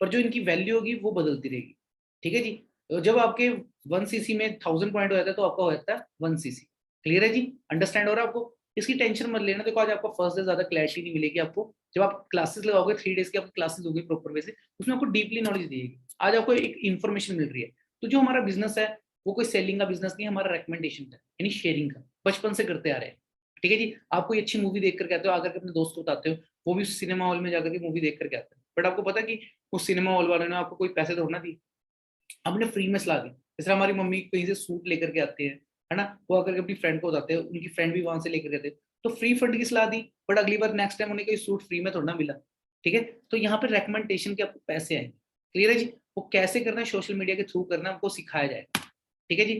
पर जो इनकी वैल्यू होगी वो बदलती रहेगी, ठीक है जी। तो जब आपके 1 सीसी में 1000 पॉइंट हो जाता है तो आपका हो जाता है 1 सीसी। क्लियर है जी, अंडरस्टैंड हो रहा है आपको? इसकी टेंशन मत लेना। देखो आज आपको फर्स्ट डे ज्यादा क्लैरिटी नहीं मिलेगी आपको, जब आप क्लासेस लगाओगे 3 डेज की आपकी क्लासेस होगी प्रॉपर वे से, उसमें आपको डीपली नॉलेज देगी। आज आपको एक इन्फॉर्मेशन मिल रही है। तो जो हमारा बिजनेस है वो कोई सेलिंग का बिजनेस नहीं है, हमारा रिकमेंडेशन का यानी शेयरिंग का, बचपन से करते आ रहे हैं, ठीक है जी। आप कोई अच्छी मूवी देख करके आते हो, आकर के अपने दोस्त को बताते हो, वो भी सिनेमा हॉल में जाकर के मूवी देख करके आते हैं, बट आपको पता है कि उस सिनेमा हॉल वाले ने आपको कोई पैसे थोड़ा ना दिए, आपने फ्री में सलाह दी। जैसे हमारी मम्मी कहीं से सूट लेकर के आते हैं, है ना, वो आकर के अपनी फ्रेंड को बताते हैं, उनकी फ्रेंड भी वहां से लेकर आते हैं, तो फ्री फंड की सलाह दी, बट अगली बार नेक्स्ट टाइम उन्हें कोई सूट फ्री में थोड़ा ना मिला, ठीक है। तो यहाँ पे रेकमेंडेशन के आपको पैसे आएंगे। क्लियर है जी। वो कैसे करना है, सोशल मीडिया के थ्रू करना है, आपको सिखाया जाएगा, ठीक है जी।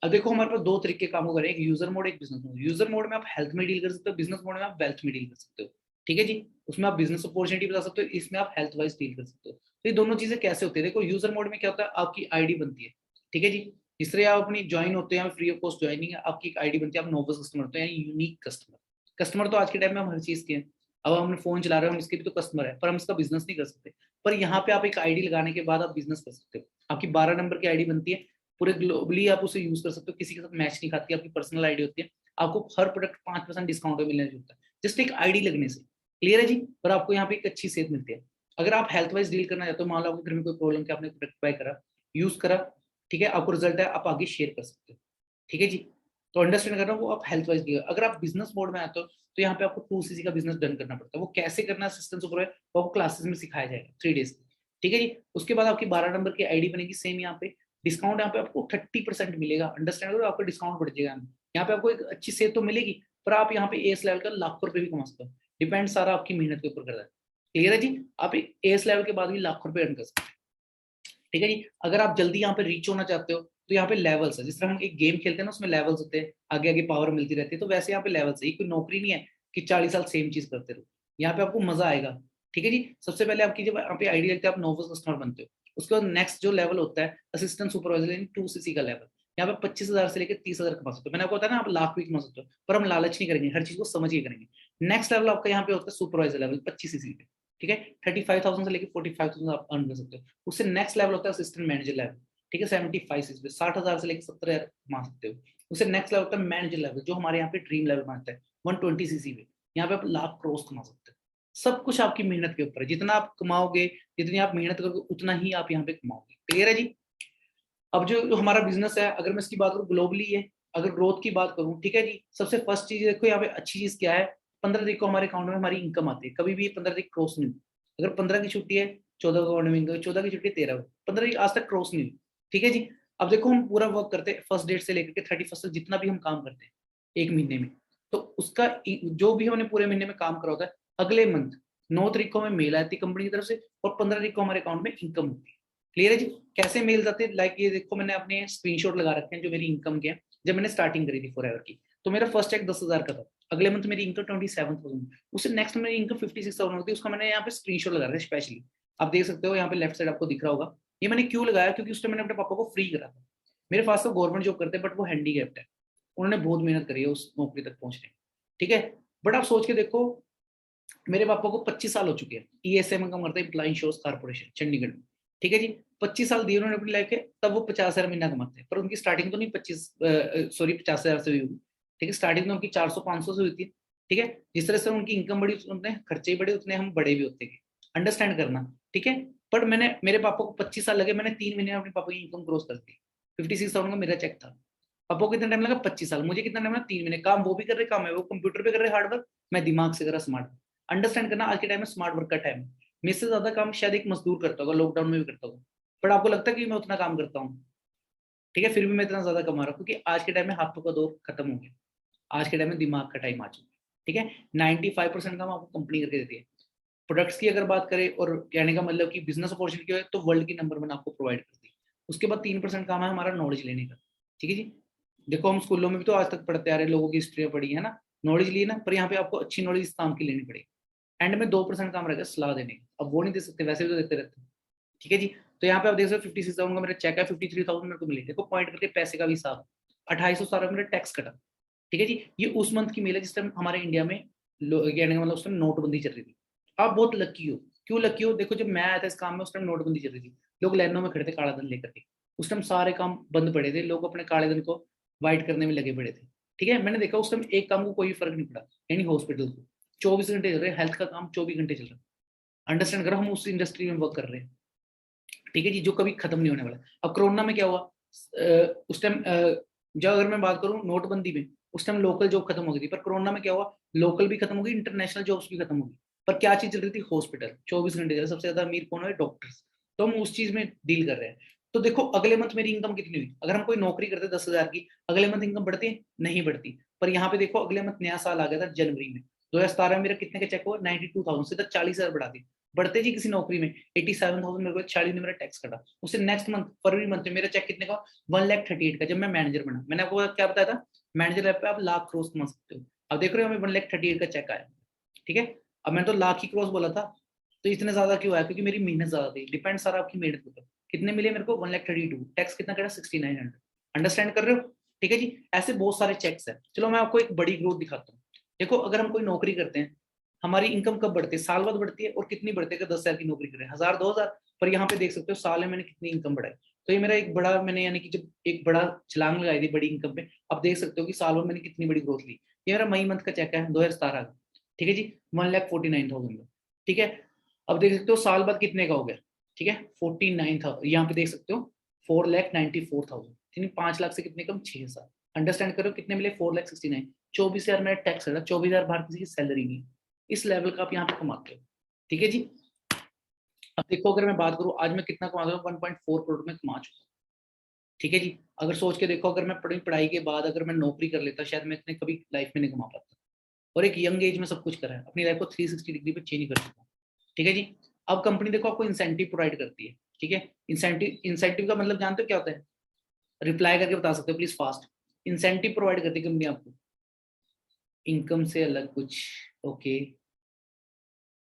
अब देखो हमारे पास 2 तरीके काम हो रहे हैं, एक यूजर मोड, एक बिजनेस मोड। यूजर मोड में आप हेल्थ में डील कर सकते हो, बिजनेस मोड में आप वेल्थ में डील कर सकते हो, ठीक है जी। उसमें आप बिजनेस अपॉर्चुनिटी बता सकते हो, इसमें आप हेल्थ वाइज डील कर सकते हो। तो ये दोनों चीजें कैसे होती है, देखो यूजर मोड में क्या होता है, आपकी आईडी बनती है, ठीक है जी। इस तरह आप अपनी ज्वाइन होते हैं, फ्री ऑफ कॉस्ट ज्वाइनिंग है, आपकी एक आईडी बनती है, आप नोवस कस्टमर होते हैं, यानी यूनिक कस्टमर। कस्टमर तो आज के टाइम में हम हर चीज के हैं। अब हम फोन चला रहे हैं, हम इसके भी तो कस्टमर है, पर हम इसका बिजनेस नहीं कर सकते। पर यहाँ पे आप एक आईडी लगाने के बाद आप बिजनेस कर सकते हो। आपकी 12 नंबर की आईडी बनती है, पूरे ग्लोबली आप उसे यूज कर सकते हो, किसी के साथ मैच नहीं खाती, आपकी पर्सनल आईडी होती है। आपको हर प्रोडक्ट 5% डिस्काउंट मिलने होता है जस्ट एक आईडी लगने से। क्लियर है जी। पर आपको यहाँ पे एक अच्छी सेहत मिलती है। अगर आप हेल्थ वाइज डील करना चाहते हो, मान लो आपके घर में कोई प्रॉब्लम कि आपने प्रोडक्ट बाय करा, यूज करा, ठीक है, आपको रिजल्ट है, आप आगे शेयर कर सकते हो, ठीक है जी। तो अंडरस्टैंड कर रहा हूँ, वो आप हेल्थ वाइज डील। अगर आप बिजनेस मोड में आते हो तो यहाँ पे आपको 2 सीसी का बिजनेस डन करना पड़ता है। वो कैसे करना है, सिस्टम ऊपर है, वो आपको क्लासेस में सिखाया जाएगा 3 डेज, ठीक है जी। उसके बाद आपकी 12 नंबर की आईडी बनेगी, सेम यहाँ पे डिस्काउंट यहाँ पे आपको 30% मिलेगा। अंडरस्टैंड करो, आपका डिस्काउंट बढ़ जाएगा। यहाँ पे आपको एक अच्छी सेल तो मिलेगी, पर आप यहाँ पे एस लेवल का लाखों रुपए भी कमा सकते हो। डिपेंड सारा आपकी मेहनत के ऊपर करता है। क्लियर है जी। आप एस लेवल के बाद भी लाखों रुपए अर्न कर सकते हैं, ठीक है जी। अगर आप जल्दी यहाँ पे रीच होना चाहते हो तो यहाँ पे लेवल्स है। जिस तरह हम एक गेम खेलते हैं ना, उसमें लेवल्स होते हैं, आगे आगे पावर मिलती रहती है, तो वैसे यहाँ पे लेवल्स है। ये कोई नौकरी नहीं है कि 40 साल सेम चीज करते रहो। यहाँ पे आपको मजा आएगा, ठीक है जी। सबसे पहले आपकी जब यहाँ पे आईडी लगती है, आप नोवस कस्टमर बनते हो। उसके बाद नेक्स्ट जो लेवल होता है असिस्टेंट सुपरवाइजर यानी 2 सीसी का लेवल। यहाँ पे 25,000 से लेकर 30,000 कमा सकते हो। मैंने आपको बताया ना, आप लाख भी कमा सकते हो, पर हम लालच नहीं करेंगे, हर चीज को समझ के करेंगे। नेक्स्ट लेवल आपका यहाँ पे होता है सुपरवाइजर लेवल 25 सीसी पे, ठीक है। 35,000 से लेकर 45,000 आप अर्न कर सकते हो। उससे नेक्स्ट लेवल होता है असिस्टेंट मैनेजर लेवल, ठीक है, 75 सीसी पे 60,000 से लेकर 70,000 कमा सकते हो। उससे नेक्स्ट लेवल होता है मैनेजर लेवल, जो हमारे यहाँ पे ड्रीम लेवल मानता है 120 सीसी पे। यहाँ पे आप लाख क्रॉस कमा सकते हो। सब कुछ आपकी मेहनत के ऊपर है, जितना आप कमाओगे, जितनी आप मेहनत करोगे, उतना ही आप यहाँ पे कमाओगे। क्लियर है जी। अब जो हमारा बिजनेस है, अगर मैं इसकी बात करूँ ग्लोबली है, अगर ग्रोथ की बात करूँ, ठीक है जी। सबसे फर्स्ट चीज देखो यहाँ पे अच्छी चीज क्या है, 15 तारीख को हमारे अकाउंट में हमारी इनकम आती है। कभी भी 15 तारीख क्रॉस नहीं हुई। अगर 15 की छुट्टी है, 14 को अकाउंट में इनकम, 14 की छुट्टी 13 को, 15 तारीख आज तक क्रॉस नहीं हुई, ठीक है जी। अब देखो हम पूरा वर्क करते हैं फर्स्ट डेट से लेकर के 31 तक, जितना भी हम काम करते हैं एक महीने में, तो उसका जो भी हमने पूरे महीने में काम करा होता है, अगले मंथ 9 तारीख को हमें मेल आती है कंपनी की तरफ से और 15 तारीख को हमारे अकाउंट में इनकम होती है। क्लियर है जी? कैसे मेल आते हैं? लाइक ये देखो मैंने अपने स्क्रीनशॉट लगा रखे हैं जो मेरी इनकम के हैं जब मैंने स्टार्टिंग करी थी फॉरएवर की। तो मेरा फर्स्ट चेक 10,000 का था, अगले मंथ मेरी इनकम 27,000, उससे नेक्स्ट मेरी इनकम 56,000 होती है। उसका मैंने यहाँ पे स्क्रीनशॉट लगा रखा है स्पेशली, आप देख सकते हो यहाँ पे लेफ्ट साइड आपको दिख रहा होगा। ये मैंने क्यों लगाया? क्योंकि उस टाइम मैंने अपने पापा को फ्री करा था। मेरे पास तो गवर्नमेंट जॉब करते हैं बट वो हैंडीकैप्ड है, उन्होंने बहुत मेहनत करी है उस नौकरी तक पहुंचने। ठीक है, बट आप सोच के देखो मेरे पापा को 25 साल हो चुके हैं, ईएसआई में काम करते हैं, एम्प्लॉय इंश्योरेंस कॉर्पोरेशन चंडीगढ़ में। ठीक है जी, 25 साल दिए उन्होंने अपनी लाइफ के, तब वो 50,000 महीना कमाते हैं, पर उनकी स्टार्टिंग तो नहीं 50,000 से हुई। ठीक है, स्टार्टिंग तो उनकी 400-500 से हुई थी। ठीक है, जिस तरह से उनकी इनकम बढ़ी उतने खर्चे बढ़े, उतने हम बड़े भी होते गए, अंडरस्टैंड करना। ठीक है, बट मैंने मेरे पापा को 25 साल लगे, मैंने 3 महीने में अपने पापा की इनकम क्रॉस कर दी। 56,000 का मेरा चेक था। पापा को कितना टाइम लगा? 25 साल। मुझे कितना टाइम लगा? 3 महीने। काम वो भी कर रहे, काम है वो कंप्यूटर पे कर रहे हार्ड वर्क, मैं दिमाग से कर रहा स्मार्ट। अंडरस्टैंड करना, आज के टाइम में स्मार्ट वर्क का टाइम है। मेरे से ज्यादा काम शायद एक मजदूर करता होगा, लॉकडाउन में भी करता होगा, बट आपको लगता है कि मैं उतना काम करता हूँ? ठीक है, फिर भी मैं इतना ज्यादा कमा रहा हूँ क्योंकि आज के टाइम में हाथों का दौर खत्म हो गया, आज के टाइम में दिमाग का टाइम आ चुका है। ठीक है, 95% काम आपको कंपनी करके देती है। प्रोडक्ट्स की अगर बात करें और कहने का मतलब कि बिजनेस अपॉर्चुनिटी है तो वर्ल्ड की नंबर 1 आपको प्रोवाइड करती है। उसके बाद 3% काम है हमारा नॉलेज लेने का। ठीक है जी, देखो हम स्कूलों में भी तो आज तक पढ़ते आ रहे, लोगों की हिस्ट्री पढ़ी है ना, नॉलेज ली ना, पर यहाँ पे आपको अच्छी नॉलेज इस काम की लेनी पड़ेगी। एंड में 2% काम रहेगा सलाह देने का, अब वो नहीं दे सकते, वैसे भी तो देते रहते हैं। ठीक है जी, तो यहाँ पे आप देख सकते हो 56,000 का मेरा चेक है, 53,000 मेरे को मिली। देखो पॉइंट करके पैसे का भी हिसाब, 2800 सारा मेरा टैक्स कटा। ठीक है जी, ये उस मंथ की मेल है जिस टाइम हमारे इंडिया में कहने का मतलब उस टाइम नोटबंदी चल रही थी। आप बहुत लकी हो। क्यों लकी हो? देखो जब मैं आया था इस काम में उस टाइम नोटबंदी चल रही थी, लोग लाइनों में खड़े थे काला धन लेकर के, उस टाइम सारे काम बंद पड़े थे, लोग अपने काले धन को वाइट करने में लगे पड़े थे। ठीक है, मैंने देखा उस टाइम एक काम को कोई फर्क नहीं पड़ा, यानी हॉस्पिटल को 24 घंटे चल रहे हैं, हेल्थ का काम 24 घंटे चल रहा है। अंडरस्टैंड करो, हम उस इंडस्ट्री में वर्क कर रहे हैं। ठीक है जी, जो कभी खत्म नहीं होने वाला। अब कोरोना में क्या हुआ? उस टाइम जब अगर मैं बात करूं नोटबंदी में, उस टाइम लोकल जॉब खत्म हो गई थी, पर कोरोना में क्या हुआ? लोकल भी खत्म हो गई, इंटरनेशनल जॉब्स भी खत्म हो गई। पर क्या चीज चल रही थी? हॉस्पिटल 24 घंटे चल रहा है। सबसे ज्यादा अमीर कौन है? डॉक्टर्स। तो हम उस चीज में डील कर रहे हैं। तो देखो अगले मंथ मेरी इनकम कितनी हुई? अगर हम कोई नौकरी करते 10,000 की, अगले मंथ इनकम बढ़ती है? नहीं बढ़ती। पर यहाँ पे देखो अगले मंथ नया साल आ गया था जनवरी में, 2017 में मेरा कितने का चेक हुआ? 92,000 से 40,000 बढ़ा दी। बढ़ते जी किसी नौकरी में 87,000 मेरे को 40 ने मेरा टैक्स कटा। उससे नेक्स्ट मंथ फरवरी मंथ में मेरा चेक कितने का? 1,38,000 का, जब मैं मैनेजर बना। मैंने आपको क्या बताया था? मैनेजर लेवल पे आप लाख क्रॉस कमा सकते हो। अब देख रहे हो हमें 1,38,000 का चेक आया। ठीक है, अब मैंने तो लाख ही क्रॉस बोला था, तो इतने ज्यादा क्यों आया? क्योंकि मेरी मेहनत ज्यादा थी, डिपेंड सारा आपकी मेहनत के ऊपर। कितने मिले मेरे को? 1,32,000। टैक्स कितना कटा? 6,900। अंडरस्टैंड कर रहे हो? ठीक है जी, ऐसे बहुत सारे चेक्स है। चलो मैं आपको एक बड़ी ग्रोथ दिखाता हूँ। देखो अगर हम कोई नौकरी करते हैं, हमारी इनकम कब बढ़ती है? साल बाद बढ़ती है। और कितनी बढ़ती है? 10,000 की नौकरी करें, 1,000 2,000। पर यहाँ पे देख सकते हो साल में मैंने कितनी इनकम बढ़ाई। तो ये मेरा एक बड़ा, मैंने यानी कि जब एक बड़ा छलांग लगाई थी बड़ी इनकम पे, अब देख सकते हो कि साल में मैंने कितनी बड़ी ग्रोथ ली। ये मेरा मई मंथ का चेक है 2017 का। ठीक है जी, 1,49,000 का। ठीक है, अब देख सकते हो साल बाद कितने का हो गया। ठीक है, 49,000। यहाँ पे देख सकते हो 4,94,000, यानी 5 लाख से कितने कम? 6,000। अंडरस्टैंड करो कितने मिले? 4,69,000। 24,000 मेरा टैक्स है, 24,000 बाहर किसी की सैलरी नहीं। इस लेवल का आप यहाँ पे कमाते हो। ठीक है जी, अब देखो अगर मैं बात करूं आज मैं कितना कमा रहा हूँ, 1.4 करोड़ में कमा चुका हूँ। ठीक है जी, अगर सोच के देखो अगर मैं पढ़ाई के बाद अगर मैं नौकरी कर लेता, शायद मैं इतने कभी लाइफ में नहीं कमा पाता। और एक यंग एज में सब कुछ करा है, अपनी लाइफ को 360 डिग्री पे चेंज कर चुका हूँ। ठीक है जी, अब कंपनी देखो आपको इंसेंटिव प्रोवाइड करती है। ठीक है, इंसेंटिव का मतलब जानते हो क्या होता है? रिप्लाई करके बता सकते हो प्लीज फास्ट। इंसेंटिव प्रोवाइड करती है कंपनी आपको, इनकम से अलग कुछ। ओके,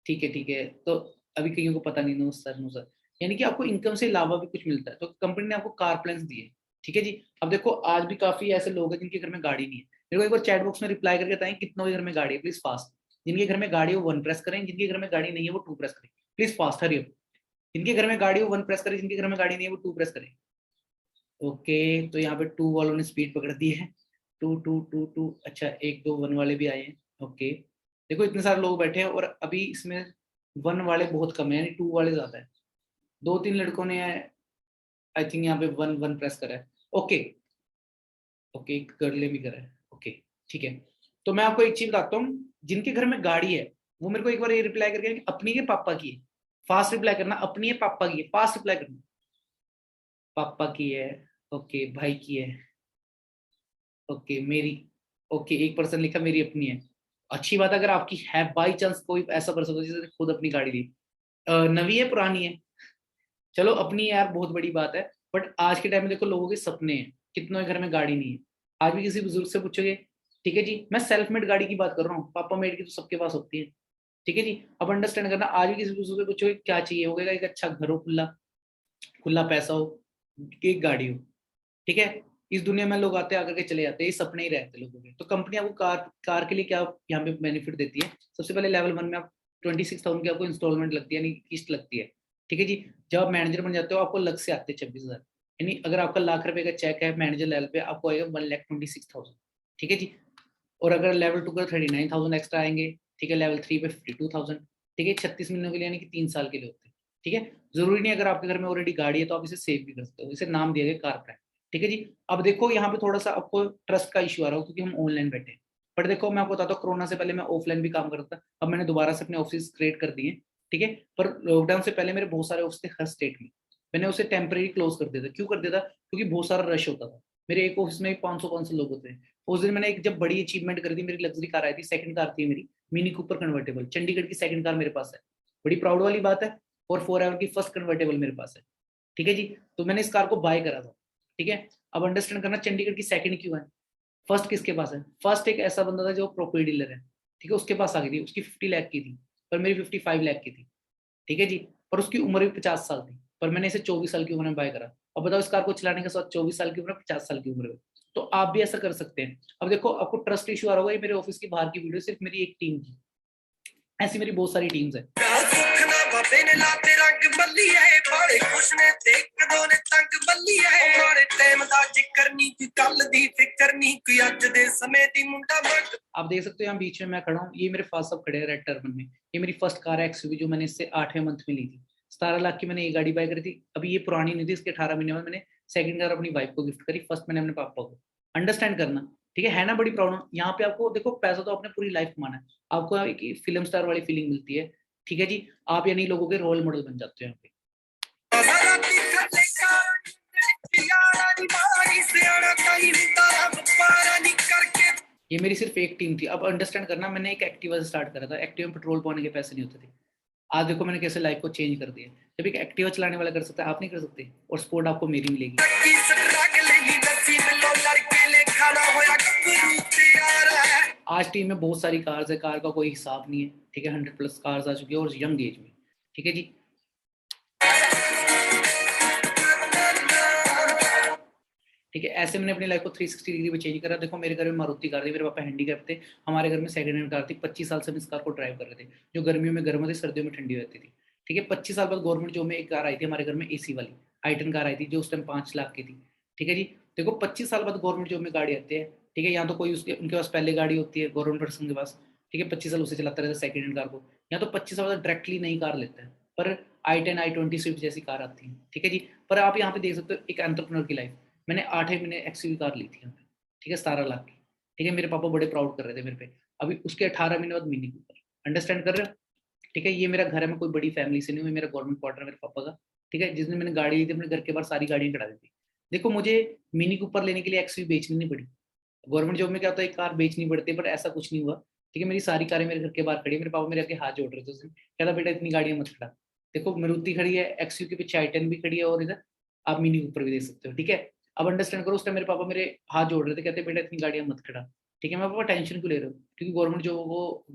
ठीक है ठीक है, तो अभी कईयों को पता नहीं। नो सर, नो सर, यानी कि आपको इनकम से अलावा भी कुछ मिलता है। तो कंपनी ने आपको कार प्लान्स दिए। ठीक है जी, अब देखो आज भी काफी ऐसे लोग हैं जिनके घर में गाड़ी नहीं है। मेरे को एक बार चैट बॉक्स में रिप्लाई करके बताएं कितनों के घर में गाड़ी है, प्लीज फास्ट। जिनके घर में गाड़ी हो 1 प्रेस करें, जिनके घर में गाड़ी नहीं है वो 2 प्रेस करें, प्लीज फास्ट, हरी। जिनके घर में गाड़ी हो 1 प्रेस करें, जिनके घर में गाड़ी नहीं है वो 2 प्रेस करें। ओके, तो यहाँ पे 2 वालों ने स्पीड पकड़ दी है। 2 2 2 2, अच्छा 1 2 1 वाले भी आए हैं। ओके, देखो इतने सारे लोग बैठे हैं और अभी इसमें 1 वाले बहुत कम है, यानी 2 वाले ज्यादा है। 2 3 लड़कों ने आई थिंक यहाँ पे 1 1 प्रेस करा है। ओके ओके, एक गर्ल ने भी करा है। ओके ठीक है, तो मैं आपको एक चीज बताता हूँ, जिनके घर में गाड़ी है वो मेरे को एक बार ये रिप्लाई करके अपनी है पापा की है, फास्ट रिप्लाई करना। अपनी है पापा की है, फास्ट रिप्लाई करना। पापा की है, ओके, भाई की है, ओके, मेरी, ओके, एक पर्सन लिखा मेरी अपनी है। अच्छी बात है, अगर आपकी है बाई चांस कोई ऐसा पर्सन हो जिसने खुद अपनी गाड़ी ली, नवी है पुरानी है, चलो अपनी यार बहुत बड़ी बात है, बट आज के टाइम में देखो लोगों के सपने हैं, कितनों के घर में गाड़ी नहीं है। आज भी किसी बुजुर्ग से पूछोगे, ठीक है जी, मैं सेल्फ मेड गाड़ी की बात कर रहा हूँ, पापा मेड की तो सबके पास होती है, ठीक है जी। अब अंडरस्टैंड करना, आज भी किसी बुजुर्ग से पूछोगे क्या चाहिए, होगा एक अच्छा घर हो, खुला खुला पैसा हो, एक गाड़ी हो, ठीक है। इस दुनिया में लोग आते आकर के चले जाते हैं, ये सपने ही रहते हैं लोगों के। तो कंपनी आपको कार कार के लिए क्या यहाँ पे बेनिफिट देती है, सबसे पहले लेवल 1 में आप 26,000 की आपको इंस्टॉलमेंट लगती है, यानी किस्त लगती है, ठीक है जी। जब आप मैनेजर बन जाते हो आपको लग से आते हैं 26,000, यानी अगर आपका ₹1,00,000 का चेक है मैनेजर लेवल पे, आपको आएगा 1,26,000, ठीक है जी। और अगर लेवल 2 का 39,000 एक्स्ट्रा आएंगे, ठीक है। लेवल 3 पे 52,000, ठीक है। 36 महीनों के लिए, यानी कि 3 साल के लिए होते हैं, ठीक है। जरूरी नहीं अगर आपके घर में ऑलरेडी गाड़ी है तो आप इसे सेव भी कर सकते हो, इसे नाम दिया गया कार प्राइम, ठीक है जी। अब देखो यहाँ पे थोड़ा सा आपको ट्रस्ट का इशू आ रहा हो क्योंकि हम ऑनलाइन बैठे हैं, बट देखो मैं आपको बताता हूँ, कोरोना से पहले मैं ऑफलाइन भी काम करता था, अब मैंने दोबारा से अपने ऑफिस क्रिएट कर दिए, ठीक है। पर लॉकडाउन से पहले मेरे बहुत सारे ऑफिस थे हर स्टेट में, मैंने उसे टेम्परेरी क्लोज कर दिया था। क्यों कर दिया था? क्योंकि बहुत सारा रश होता था, मेरे एक ऑफिस में 500 लोग होते हैं। उस दिन मैंने एक जब बड़ी अचीवमेंट कर दी, मेरी लग्जरी कार आई थी, सेकंड कार थी मेरी, मिनी कूपर कन्वर्टेबल, चंडीगढ़ की सेकंड कार मेरे पास है, बड़ी प्राउड वाली बात है। और 4 एवर की फर्स्ट कन्वर्टेबल मेरे पास है, ठीक है जी। तो मैंने इस कार को बाय करा था, ठीक है। अब अंडरस्टैंड करना चंडीगढ़ की सेकंड क्यों है, फर्स्ट किसके पास है? फर्स्ट एक ऐसा बंदा था जो प्रॉपर्टी डीलर है, ठीक है, उसके पास आ गई थी, उसकी 50 लाख की थी, पर मेरी 55 लाख की थी, ठीक है जी। पर उसकी उम्र भी 50 साल थी, पर मैंने इसे 24 साल की उम्र में बाय करा। अब बताओ इस कार को चलाने के साथ 24 साल की उम्र, 50 साल की उम्र में, तो आप भी ऐसा कर सकते हैं। अब देखो आपको ट्रस्ट इशू आ रहा होगा, ये मेरे ऑफिस की बाहर की वीडियो, सिर्फ मेरी एक टीम की, ऐसी मेरी बहुत सारी टीम्स है। आप देख सकते हो यहाँ बीच में मैं खड़ा हूँ, ये मेरे पास सब खड़े हैं रेड टर्बन में, ये मेरी फर्स्ट कार है एक्सयूवी, जो मैंने इससे 8वें मंथ में ली थी। 17 लाख की मैंने ये गाड़ी बाय करी थी, अभी ये पुरानी नहीं थी, इसके 18 महीने में मैंने सेकंड कार अपनी वाइफ को गिफ्ट करी, फर्स्ट मैंने अपने पापा को। अंडरस्टैंड करना, ठीक है ना? बड़ी प्रॉब्लम यहाँ पे आपको देखो, पैसा तो आपने पूरी लाइफ कमाना है, आपको एक फिल्म स्टार वाली फीलिंग मिलती है, ठीक है जी। आप यानी लोगों के रोल मॉडल बन जाते हो यहाँ पे। ये मेरी सिर्फ एक टीम थी। अब अंडरस्टैंड करना, मैंने एक एक्टिवा से स्टार्ट करा था, एक्टिवा में पेट्रोल पाने के पैसे नहीं होते थे। आज देखो मैंने कैसे लाइफ को चेंज कर दिया। जब एक एक्टिवा चलाने वाला कर सकता है, आप नहीं कर सकते, और सपोर्ट आपको मेरी मिलेगी। आज टीम में बहुत सारी कार्स है, कार का कोई हिसाब नहीं है, ठीक है। 100+ कार्स आ चुकी है, और यंग एज में, ठीक है जी। ठीक है, ऐसे मैंने अपनी लाइफ को 360 डिग्री में चेंज करा। देखो मेरे घर में मारुति कार थी, मेरे पापा हैंडीकैप थे, हमारे घर में सेकंड हैंड कार थी, 25 साल से हम इस कार को ड्राइव कर रहे थे, जो गर्मियों में गर्म होती, सर्दियों में ठंडी रहती थी, ठीक है। 25 साल बाद गवर्नमेंट जॉब में एक कार आई थी हमारे घर में, AC वाली i10 कार आई थी, जो उस टाइम 5 लाख की थी, ठीक है जी। देखो 25 साल बाद गवर्नमेंट जॉब में गाड़ी आती है, ठीक है। यहाँ तो कोई उसके उनके पास पहले गाड़ी होती है गवर्नमेंट पर्सन के पास, ठीक है, 25 साल उसे चलाता रहता है सेकंड हैंड कार को। यहाँ तो 25 साल बाद डायरेक्टली नई कार लेते हैं, पर i10 i20 स्विफ्ट जैसी कार आती है, ठीक है जी। पर आप यहाँ पे देख सकते हो एक एंटरप्रेन्योर की लाइफ, मैंने 8वें महीने एक्सयूवी कार ली थी यहाँ पे, ठीक है, 17 लाख की, ठीक है। मेरे पापा बड़े प्राउड कर रहे थे मेरे पे। अभी उसके 18 महीने बाद मिनी कूपर, अंडरस्टैंड कर रहे हो, ठीक है। ये मेरा घर है, मैं कोई बड़ी फैमिली से नहीं हूँ, मेरा गवर्नमेंट क्वार्टर है मेरे पापा का, ठीक है। जिस दिन मैंने गाड़ी ली थी अपने घर के बाहर सारी गाड़ियां कटा दी थी। देखो मुझे मिनी कूपर लेने के लिए एक्सयूवी बेचनी नहीं पड़ी। गवर्नमेंट जॉब में क्या होता है, एक कार बेचनी पड़ती है, बट ऐसा कुछ नहीं हुआ, ठीक है। मेरी सारी कारें मेरे घर के बाहर खड़ी है, मेरे पापा मेरे आगे हाथ जोड़ रहे थे उस दिन, कहता बेटा इतनी गाड़ियां मत खड़ा। देखो मारुति खड़ी है, एक्सयूवी के पीछे i10 भी खड़ी है, और इधर आप मिनी कूपर भी देख सकते हो, ठीक है। अब अंडरस्टैंड करो, उस टाइम मेरे पापा मेरे हाथ जोड़ रहे थे, कहते बेटा इतनी गाड़ियां मत खड़ा, ठीक है। मैं पापा टेंशन क्यों ले रहे हो, क्योंकि गवर्नमेंट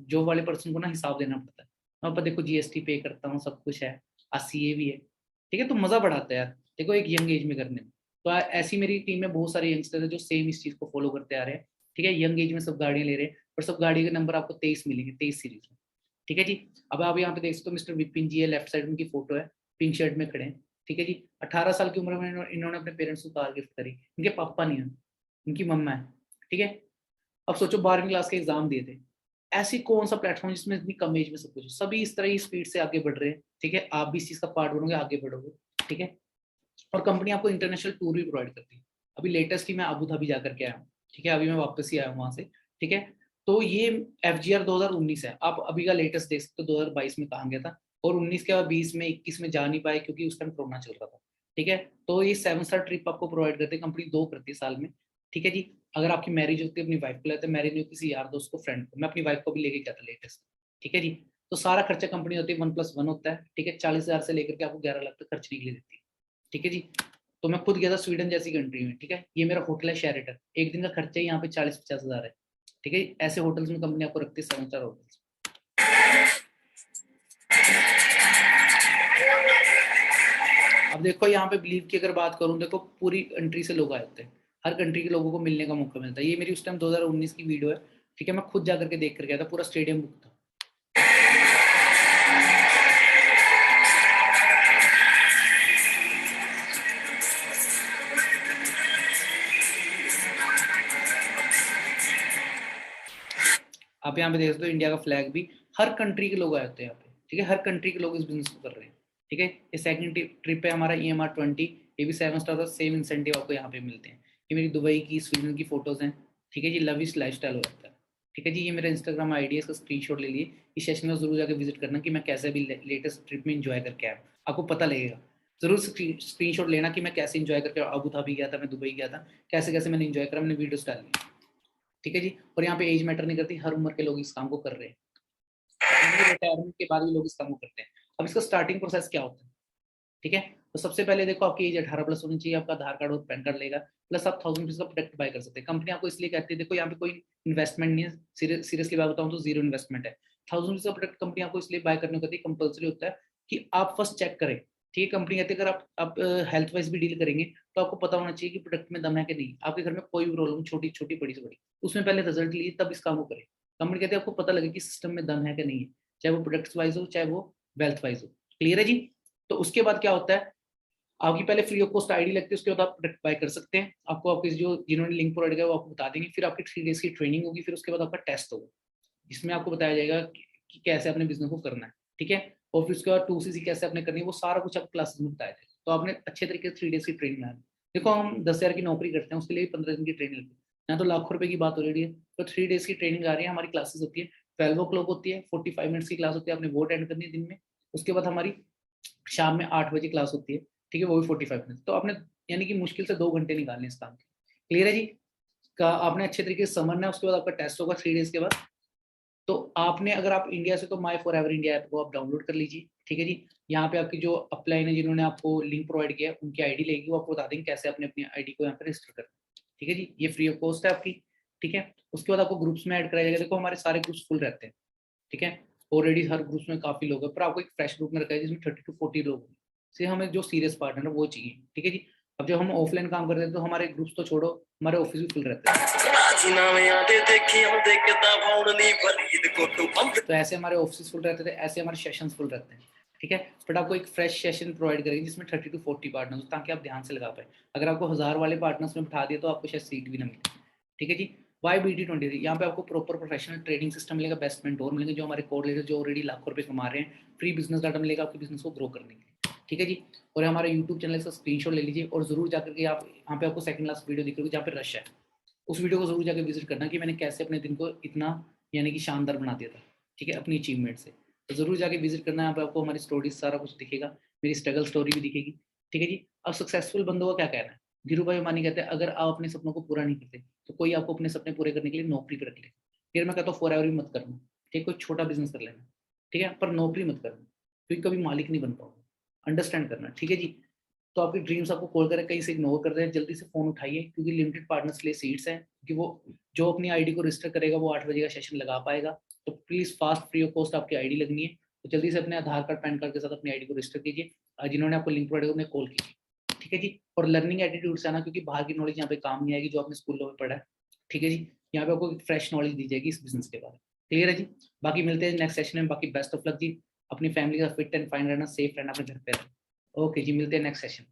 जॉब वाले पर्सन को ना हिसाब देना पड़ता है। मैं पापा देखो GST पे करता हूँ, सब कुछ है, CA भी है, ठीक है। तो मजा बढ़ाता है यार, देखो एक यंग एज में करने में। तो ऐसी मेरी टीम में बहुत सारे यंगस्टर है जो सेम इस चीज को फॉलो करते आ रहे हैं, ठीक है। यंग एज में सब गाड़ियां ले रहे हैं, और सब गाड़ी के नंबर आपको 23 मिलेंगे, 23 सीरीज में, ठीक है जी। अब आप यहाँ पे देख सकते हो मिस्टर विपिन जी है, लेफ्ट साइड में उनकी फोटो है, पिंक शर्ट में खड़े हैं, ठीक है जी। 18 साल की उम्र में इन्होंने अपने पेरेंट्स को कार गिफ्ट करी। इनके पापा नहीं है, इनकी मम्मा है, ठीक है। अब सोचो 12वीं क्लास के एग्जाम दिए थे, ऐसी कौन सा प्लेटफॉर्म जिसमें इतनी कम एज में सब कुछ, सभी इस तरह ही स्पीड से आगे बढ़ रहे हैं, ठीक है। आप भी इस चीज का पार्ट बनोगे, आगे बढ़ोगे, ठीक है। और कंपनी आपको इंटरनेशनल टूर भी प्रोवाइड करती है। अभी लेटेस्ट ही मैं अबू धाबी जाकर के आया हूँ, ठीक है, अभी मैं वापस ही आया हूँ वहां से, ठीक है। तो ये FGR 2019 है, आप अभी का लेटेस्ट देख सकते हो 2022 में कहाँ गया था, और 19 के बाद 20 में 21 में जा नहीं पाए क्योंकि उस टाइम कोरोना चल रहा था, ठीक है। तो ये 7 स्टार ट्रिप आपको प्रोवाइड करते हैं कंपनी, 2 करती है साल में, ठीक है जी। अगर आपकी मैरिज होती है अपनी वाइफ को लेते हैं, मैरिज नहीं होती किसी यार दोस्त को, फ्रेंड को, मैं अपनी वाइफ को भी लेके गया था लेटेस्ट, ठीक है जी। तो सारा खर्चा कंपनी होती है 1+1 होता है, ठीक है। 40,000 से लेकर के आपको 11 लाख तक खर्चने के लिए देती है, ठीक है जी। तो मैं खुद गया था स्वीडन जैसी कंट्री में, ठीक है। ये मेरा होटल है शेरेटन, एक दिन का खर्चा ही यहाँ पे 40-50 हज़ार है, ठीक है। ऐसे होटल्स में कंपनी आपको रखती है 7 स्टार होटल्स। अब देखो यहाँ पे बिलीव की अगर बात करूँ, देखो पूरी कंट्री से लोग आए होते हैं, हर कंट्री के लोगों को मिलने का मौका मिलता है। ये मेरी उस टाइम 2019 की वीडियो है, ठीक है। मैं खुद जाकर के देख कर गया था, पूरा स्टेडियम बुक था। आप यहाँ पे देख सकते हो इंडिया का फ्लैग भी, हर कंट्री के लोग आए होते हैं यहाँ पे, ठीक है। हर कंट्री के लोग इस बिजनेस को कर रहे हैं, ठीक है। ये सेकंड ट्रिप है हमारा EMR20, ये भी 7 स्टार, सेम इंसेंटिव आपको यहाँ पे मिलते हैं। ये मेरी दुबई की, स्वीडन की फोटोज हैं, ठीक है जी। लविश लाइफस्टाइल हो जाता है, ठीक है जी। ये मेरा इंस्टाग्राम आईडी है, इसका स्क्रीनशॉट ले लिए। इस सेशन में जरूर जाकर विजिट करना कि मैं कैसे भी लेटेस्ट ट्रिप में इंजॉय करके आया, आपको पता लगेगा। जरूर स्क्रीनशॉट लेना कि मैं कैसे इंजॉय करके अबू धाबी गया था, मैं दुबई गया था, कैसे कैसे मैंने इंजॉय करा, मैंने वीडियोस डाली, ठीक है जी। और यहाँ पे एज मैटर नहीं करती, हर उम्र के लोग इस काम को कर रहे हैं, रिटायरमेंट के बाद भी लोग इस काम को करते हैं। अब इसका स्टार्टिंग प्रोसेस क्या होता है, ठीक है। तो सबसे पहले देखो आपकी एज 18+ होनी चाहिए, आपका आधार कार्ड और पैन कार्ड लेगा, प्लस आप 1000 रुपीज का प्रोडक्ट बाय कर सकते हैं। कंपनी आपको इसलिए कहती है, देखो यहाँ पे कोई इन्वेस्टमेंट नहीं है, सीरियसली बात बताऊँ तो 0 इन्वेस्टमेंट है। 1000 रुपीज का प्रोडक्ट कंपनी आपको इसलिए बाय करने को कहती है, कंपल्सरी होता है कि आप फर्स्ट चेक करें, ठीक है। कंपनी कहती है अगर आप हेल्थ वाइज भी डील करेंगे तो आपको पता होना चाहिए कि प्रोडक्ट में दम है कि नहीं। आपके घर में कोई भी प्रॉब्लम, छोटी छोटी बड़ी से बड़ी, उसमें पहले रिजल्ट लिए तब इस काम को करें। कंपनी कहती है आपको पता लगे कि सिस्टम में दम है कि नहीं है, चाहे वो प्रोडक्ट्स वाइज हो, चाहे वो वेल्थ वाइज हो। क्लियर है जी। तो उसके बाद क्या होता है, आपकी पहले फ्री ऑफ कॉस्ट आईडी लगती है, उसके बाद आप प्रोडक्ट बाय कर सकते हैं। आपको आपके जो जिन्होंने लिंक प्रोवाइड किया वो आपको बता देंगे। फिर आपकी 3 डेज की ट्रेनिंग होगी, फिर उसके बाद आपका टेस्ट होगा, जिसमें आपको बताया जाएगा कि कैसे अपने बिजनेस को करना है, ठीक है। और फिर उसके बाद 2CC कैसे आपने करनी है, वो सारा कुछ आपको क्लासेस में बताया जाएगा। तो आपने अच्छे तरीके से 3 डेज की ट्रेनिंग लेनी। देखो हम 10,000 की नौकरी करते हैं, उसके लिए 15 दिन की ट्रेनिंग लेते हैं, यहाँ तो लाखों रुपए की बात ऑलरेडी है। तो 3 डेज की ट्रेनिंग आ रही है, हमारी क्लासेस होती है 12 o'clock होती है, 45 मिनट्स की क्लास होती है, आपने वो अटेंड करनी है दिन में। उसके बाद हमारी शाम में 8 बजे क्लास होती है, ठीक है, वो भी 45 मिनट। तो आपने यानी कि मुश्किल से 2 घंटे निकालने इस काम के। क्लियर है जी। का आपने अच्छे तरीके से समझना है। उसके बाद आपका टेस्ट होगा 3 डेज के बाद। तो आपने, अगर आप इंडिया से, तो माई फॉर एवर इंडिया ऐप को आप डाउनलोड कर लीजिए, ठीक है जी। यहाँ पे आपकी जो अपलाइन है, जिन्होंने आपको लिंक प्रोवाइड किया है, उनकी आईडी लेगी, वो आपको बता देंगे कैसे अपने अपनी आईडी को यहाँ पे रजिस्टर करना है, ठीक है जी। ये फ्री ऑफ कॉस्ट है आपकी, ठीक है। उसके बाद आपको ग्रुप्स में ऐड कराया जाएगा। देखो हमारे सारे ग्रुप्स फुल रहते हैं, ठीक है। ऑलरेडी हर ग्रुप्स में काफी लोग हैं, पर आपको एक फ्रेश ग्रुप में रखा है जिसमें 30 to 40 लोग हैं। से हमें जो सीरियस पार्टनर है वो चाहिए, ठीक है जी। अब जब हम ऑफलाइन काम करते हैं तो हमारे ग्रुप्स तो छोड़ो, हमारे ऑफिस भी फुल रहते हैं। तो ऐसे हमारे ऑफिस फुल रहते थे, ऐसे हमारे सेशंस फुल रहते हैं, ठीक है। बट आपको एक फ्रेश सेशन प्रोवाइड करेंगे जिसमें 30 to 40 पार्टनर्स, ताकि आप ध्यान से लगा पाए। अगर आपको 1000 वाले पार्टनर्स में बिठा दिया तो आपको शायद सीट भी ना मिले, ठीक है जी। वाई BD23, यहाँ पे आपको प्रॉपर प्रोफेशनल ट्रेडिंग सिस्टम मिलेगा, बेस्ट मेंटोर मिलेंगे जो हमारे कोर लीडर जो ऑलरेडी लाखों रुपए कमा रहे हैं, फ्री बिजनेस डाटा मिलेगा आपके बिजनेस को ग्रो करने के लिए, ठीक है जी। और हमारा यूट्यूब चैनल का स्क्रीनशॉट ले लीजिए, और जरूर जाकर के आप यहाँ पे आपको सेकंड लास्ट वीडियो दिख रही है जहाँ पे रश है, उस वीडियो को जरूर जाकर विजिट करना कि मैंने कैसे अपने दिन को इतना यानी कि शानदार बना दिया था, ठीक है, अपनी अचीवमेंट से। तो जरूर जाके विजिट करना, यहाँ पे आपको हमारी स्टोरीज सारा कुछ दिखेगा, मेरी स्ट्रगल स्टोरी भी दिखेगी, ठीक है जी। अब सक्सेसफुल बंदों का क्या कहना है, धीरू भाई अंबानी कहते हैं अगर आप अपने सपनों को पूरा नहीं करते तो कोई आपको अपने सपने पूरे करने के लिए नौकरी पर रख ले। फिर मैं कहता हूँ फॉर एवर भी मत करना, ठीक है। कोई छोटा बिजनेस कर लेना, ठीक है, पर नौकरी मत करना, क्योंकि कभी मालिक नहीं बन पाओगे। अंडरस्टैंड करना, ठीक है जी। तो आपकी ड्रीम्स आपको कॉल करें, कहीं से इग्नोर कर रहे हैं, जल्दी से फोन उठाइए, क्योंकि लिमिटेड पार्टनर्स के लिए सीट्स हैं। क्योंकि वो जो अपनी आईडी को रजिस्टर करेगा वो 8 बजे का सेशन लगा पाएगा। तो please fast, free of cost आपकी आईडी लगनी है। तो जल्दी से अपने आधार कार्ड, पैन कार्ड के साथ अपनी आईडी को रजिस्टर कीजिए। जिन्होंने आपको लिंक प्रोवाइड किया उन्हें कॉल कीजिए, ठीक है जी। और लर्निंग एटीट्यूड से आना, क्योंकि बाहर की नॉलेज यहाँ पे काम नहीं आएगी जो आपने स्कूलों में पढ़ा है, ठीक है जी। यहाँ पे आपको फ्रेश नॉलेज दी जाएगी इस बिजनेस के बारे में। क्लियर है जी। बाकी मिलते हैं नेक्स्ट सेशन में। बाकी बेस्ट ऑफ लक जी। अपनी फैमिली का फिट एंड फाइन रहना, सेफ रहना, अपने घर पे रहना। ओके जी, मिलते हैं नेक्स्ट सेशन।